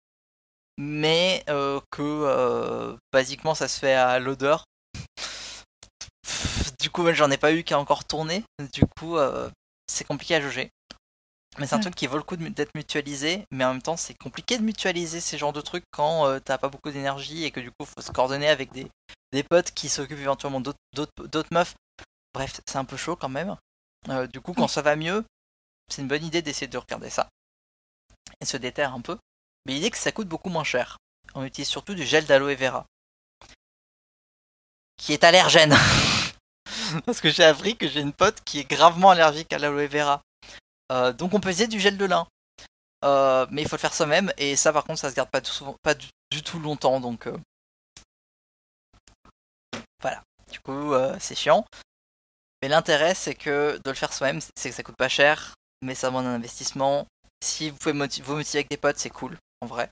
Mais que basiquement ça se fait à l'odeur. Du coup j'en ai pas eu qui a encore tourné. Du coup c'est compliqué à jauger. Mais c'est un truc qui vaut le coup d'être mutualisé. Mais en même temps c'est compliqué de mutualiser ces genres de trucs quand t'as pas beaucoup d'énergie et que du coup faut se coordonner avec des potes qui s'occupent éventuellement d'autres meufs. Bref c'est un peu chaud quand même. Du coup quand ça va mieux c'est une bonne idée d'essayer de regarder ça. et se déterre un peu. Mais il dit que ça coûte beaucoup moins cher. On utilise surtout du gel d'aloe vera, qui est allergène. Parce que j'ai appris que j'ai une pote qui est gravement allergique à l'aloe vera. Donc on peut utiliser du gel de lin. Mais il faut le faire soi-même, et ça par contre ça se garde pas du tout longtemps, donc voilà. Du coup c'est chiant. Mais l'intérêt c'est que de le faire soi-même, c'est que ça coûte pas cher, mais ça demande un investissement. Si vous pouvez vous motiver avec des potes, c'est cool, en vrai.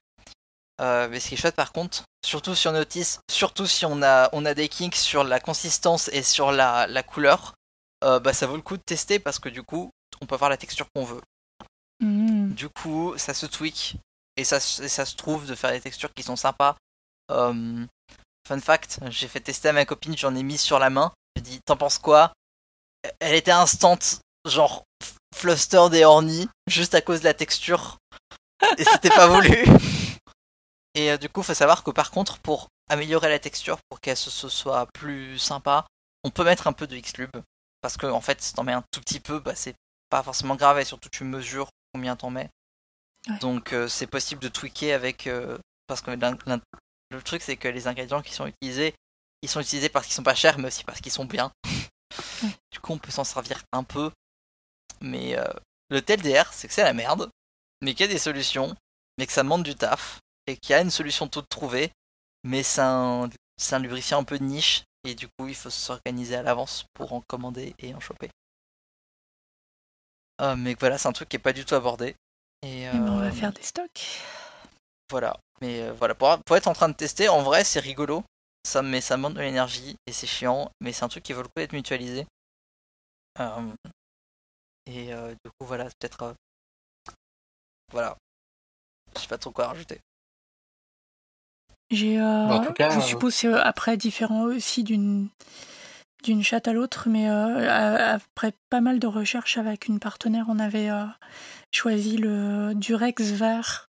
Mais ce qui est chouette par contre, surtout sur Notice, surtout si on a des kinks sur la consistance et sur la couleur, ça vaut le coup de tester parce que du coup, on peut avoir la texture qu'on veut. Du coup, ça se tweak et ça se trouve de faire des textures qui sont sympas. Fun fact, j'ai fait tester à ma copine, j'en ai mis sur la main. J'ai dit, t'en penses quoi? Elle était instant, genre flustered et horny, juste à cause de la texture. Et c'était pas voulu. Et du coup, faut savoir que par contre, pour améliorer la texture, pour qu'elle se soit plus sympa, on peut mettre un peu de Xlube. Parce que en fait, si t'en mets un tout petit peu, c'est pas forcément grave, et surtout tu mesures combien t'en mets. Ouais. Donc c'est possible de tweaker avec... parce que le truc, c'est que les ingrédients qui sont utilisés, ils sont utilisés parce qu'ils sont pas chers, mais aussi parce qu'ils sont bien. Du coup, on peut s'en servir un peu. Mais le TLDR, c'est que c'est la merde, mais qu'il y a des solutions, mais que ça demande du taf, et qu'il y a une solution toute trouvée, mais c'est un lubrifiant un peu de niche, et du coup, il faut s'organiser à l'avance pour en commander et en choper. Mais voilà, c'est un truc qui est pas du tout abordé. Et on va faire des stocks. Voilà, mais voilà, pour être en train de tester, en vrai, c'est rigolo. Ça demande de l'énergie et c'est chiant, mais c'est un truc qui vaut le coup d'être mutualisé. Et du coup, voilà, peut-être. Voilà. Je sais pas trop quoi rajouter. Je suppose c'est après différent aussi d'une chatte à l'autre, mais après pas mal de recherches avec une partenaire, on avait choisi le Durex vert,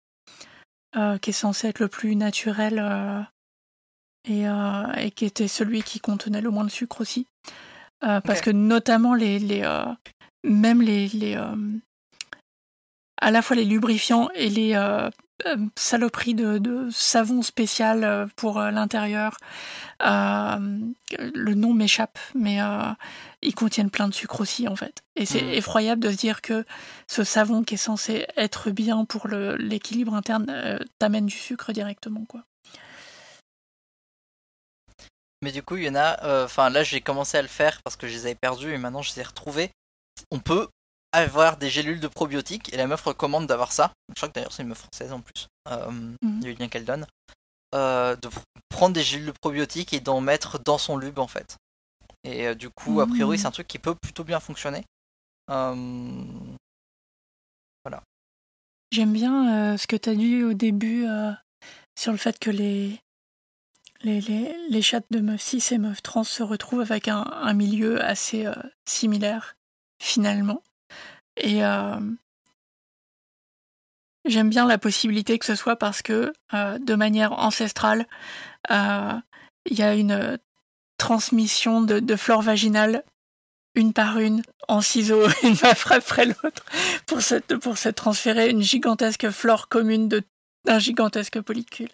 qui est censé être le plus naturel et qui était celui qui contenait le moins de sucre aussi, parce que notamment à la fois les lubrifiants et les saloperies de savon spécial pour l'intérieur, le nom m'échappe, mais ils contiennent plein de sucre aussi en fait, et c'est effroyable de se dire que ce savon qui est censé être bien pour l'équilibre interne t'amène du sucre directement, quoi. Mais du coup il y en a, là j'ai commencé à le faire parce que je les avais perdus et maintenant je les ai retrouvés. On peut avoir des gélules de probiotiques, et la meuf recommande d'avoir ça. Je crois que d'ailleurs c'est une meuf française en plus, il y a eu le lien qu'elle donne, de prendre des gélules de probiotiques et d'en mettre dans son lube en fait. Et du coup a priori c'est un truc qui peut plutôt bien fonctionner. Voilà. J'aime bien ce que tu as dit au début sur le fait que les chattes de meufs cis et meufs trans se retrouvent avec un milieu assez similaire finalement. Et j'aime bien la possibilité que ce soit parce que de manière ancestrale, il y a une transmission de flore vaginale une par une, en ciseaux, une meuf après l'autre, pour se transférer une gigantesque flore commune d'un gigantesque polycule.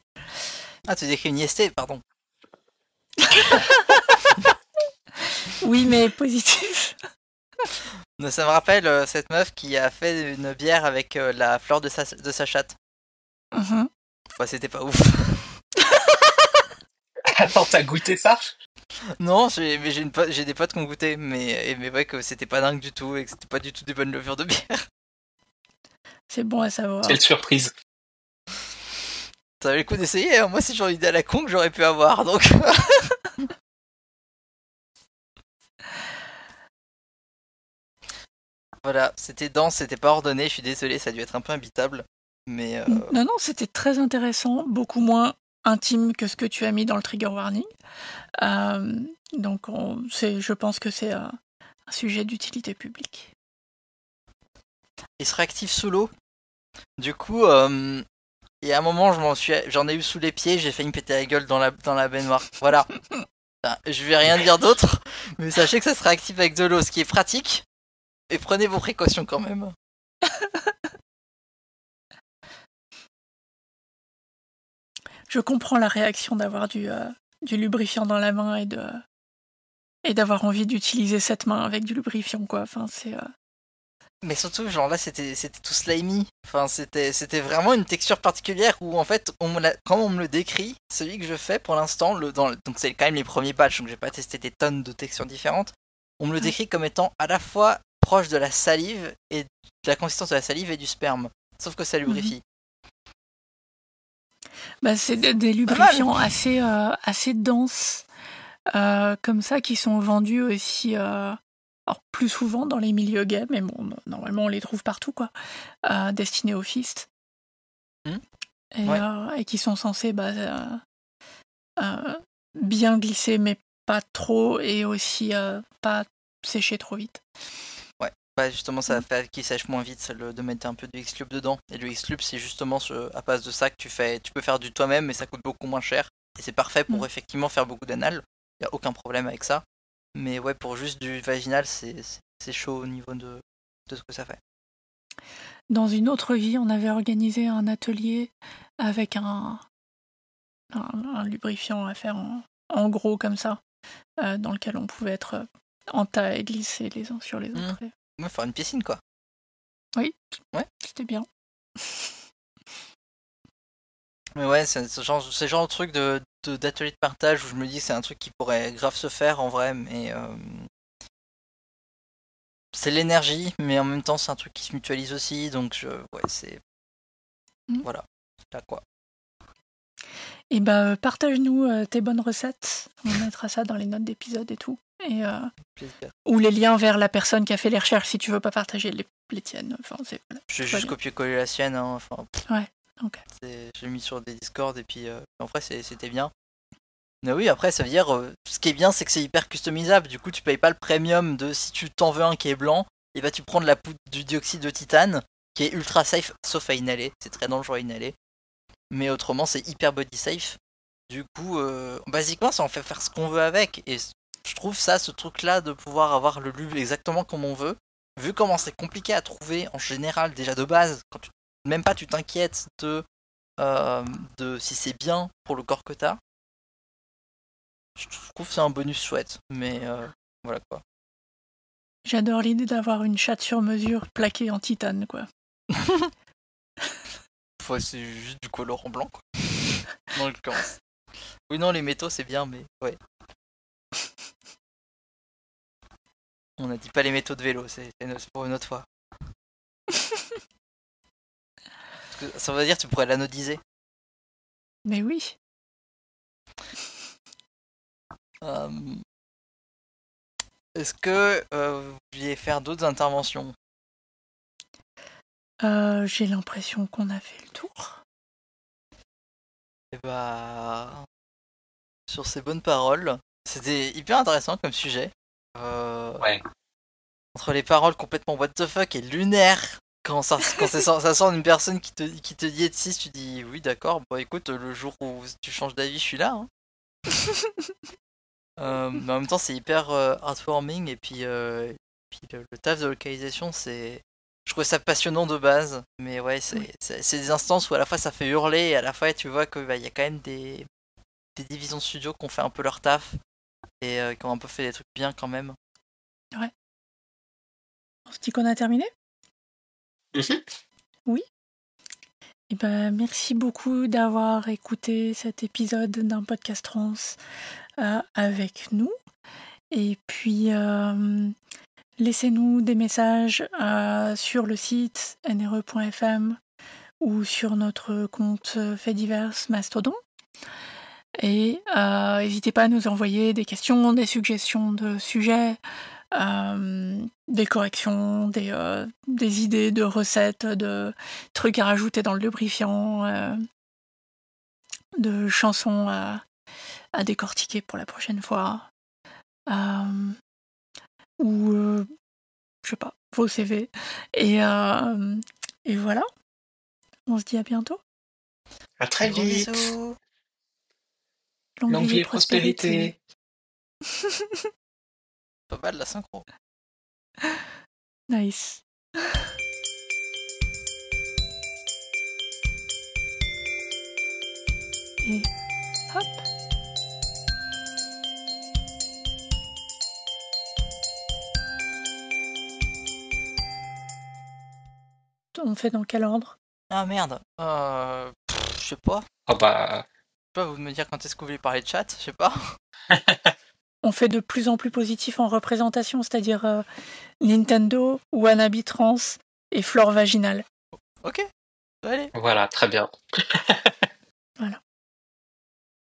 Ah, tu décris une IST, pardon. Oui, mais positif. Ça me rappelle cette meuf qui a fait une bière avec la fleur de sa chatte. C'était pas ouf. Attends, t'as goûté ça? Non, j'ai des potes qui ont goûté, mais ouais, que c'était pas dingue du tout et que c'était pas du tout des bonnes levures de bière. C'est bon à savoir. Quelle surprise. Ça valait le coup d'essayer, hein. Moi c'est genre l'idée à la con que j'aurais pu avoir, donc... Voilà, c'était dense, c'était pas ordonné, je suis désolé, ça a dû être un peu imbitable, mais... Non, c'était très intéressant, beaucoup moins intime que ce que tu as mis dans le trigger warning. Donc je pense que c'est un sujet d'utilité publique. Il se réactive sous l'eau. Du coup, il y a un moment, j'en ai eu sous les pieds, j'ai failli me péter la gueule dans la baignoire. Voilà. Je vais rien dire d'autre, mais sachez que ça se réactive avec de l'eau, ce qui est pratique. Et prenez vos précautions quand même. je comprends la réaction d'avoir du lubrifiant dans la main et d'avoir envie d'utiliser cette main avec du lubrifiant, quoi. Enfin, c'est... Mais surtout, genre là, c'était tout slimy. Enfin, c'était vraiment une texture particulière où, en fait, quand on me le décrit, celui que je fais pour l'instant, donc c'est quand même les premiers batchs, donc j'ai pas testé des tonnes de textures différentes, on me le décrit comme étant à la fois proche de la salive et de la consistance de la salive et du sperme. Sauf que ça lubrifie. Bah, c'est des lubrifiants assez denses, comme ça, qui sont vendus aussi... Alors, plus souvent dans les milieux gays, mais bon, normalement on les trouve partout, quoi. Destinés aux fistes. Et qui sont censés bien glisser, mais pas trop, et aussi pas sécher trop vite. Ouais, bah justement, ça fait qu'ils sèchent moins vite, de mettre un peu de X-Lube dedans. Et le X-Lube, c'est justement à base de ça que tu peux faire du toi-même, mais ça coûte beaucoup moins cher. Et c'est parfait pour effectivement faire beaucoup d'anal. Il n'y a aucun problème avec ça. Mais ouais, pour juste du vaginal, c'est chaud au niveau de ce que ça fait. Dans une autre vie, on avait organisé un atelier avec un lubrifiant à faire en gros comme ça, dans lequel on pouvait être en tas et glisser les uns sur les autres. Ouais, faire une piscine, quoi. Oui, ouais. C'était bien. Mais ouais, c'est ce genre de truc d'atelier de partage où je me dis que c'est un truc qui pourrait grave se faire en vrai, mais c'est l'énergie, mais en même temps c'est un truc qui se mutualise aussi, donc ouais, c'est voilà, là quoi. Et partage-nous tes bonnes recettes, on mettra ça dans les notes d'épisode et tout, et ou les liens vers la personne qui a fait les recherches si tu veux pas partager les tiennes. Enfin, voilà, j'ai juste copié-collé la sienne, hein, enfin. Ouais. Okay. J'ai mis sur des Discord et puis en vrai c'était bien. Mais oui, après ça veut dire ce qui est bien c'est que c'est hyper customisable. Du coup tu payes pas le premium de si tu t'en veux un qui est blanc, et tu prends de la poudre du dioxyde de titane qui est ultra safe sauf à inhaler, c'est très dangereux à inhaler. Mais autrement c'est hyper body safe. Du coup basiquement ça en fait faire ce qu'on veut avec, et je trouve ça, ce truc là de pouvoir avoir le lube exactement comme on veut, vu comment c'est compliqué à trouver en général déjà de base, quand même pas tu t'inquiètes de si c'est bien pour le corps que t'as. Je trouve que c'est un bonus chouette, mais voilà quoi. J'adore l'idée d'avoir une chatte sur mesure plaquée en titane, quoi. C'est juste du colorant blanc, quoi. Dans le cas. Oui, non, les métaux c'est bien, mais ouais. On a dit pas les métaux de vélo, c'est pour une autre fois. Ça veut dire que tu pourrais l'anodiser. Mais oui. Est-ce que vous vouliez faire d'autres interventions? J'ai l'impression qu'on a fait le tour. Et sur ces bonnes paroles, c'était hyper intéressant comme sujet. Ouais. Entre les paroles complètement what the fuck et lunaire, quand ça sort d'une personne qui te dit être cis, tu dis oui d'accord, bon écoute, le jour où tu changes d'avis, je suis là. Hein. Mais en même temps c'est hyper heartwarming, et puis le taf de localisation, je trouve ça passionnant de base, mais ouais c'est des instances où à la fois ça fait hurler, et à la fois tu vois que y a quand même des divisions de studio qui ont fait un peu leur taf et qui ont un peu fait des trucs bien quand même. Ouais. On se dit qu'on a terminé? Oui. Et merci beaucoup d'avoir écouté cet épisode d'un podcast trans avec nous. Et puis, laissez-nous des messages sur le site nre.fm ou sur notre compte fait divers Mastodon. Et n'hésitez pas à nous envoyer des questions, des suggestions de sujets, des corrections, des idées de recettes, de trucs à rajouter dans le lubrifiant, de chansons à décortiquer pour la prochaine fois, ou je sais pas, vos CV. Et voilà, on se dit à bientôt. À très vite. Bisous. Longue vie et prospérité. Pas mal la synchro. Nice. Et hop. On fait dans quel ordre? Ah merde. Je sais pas. Ah bah, Je sais pas, vous me dire quand est-ce que vous voulez parler de chat, je sais pas. On fait de plus en plus positif en représentation, c'est-à-dire Nintendo, Wannabe Trans et Flore Vaginale. Ok, allez. voilà, très bien.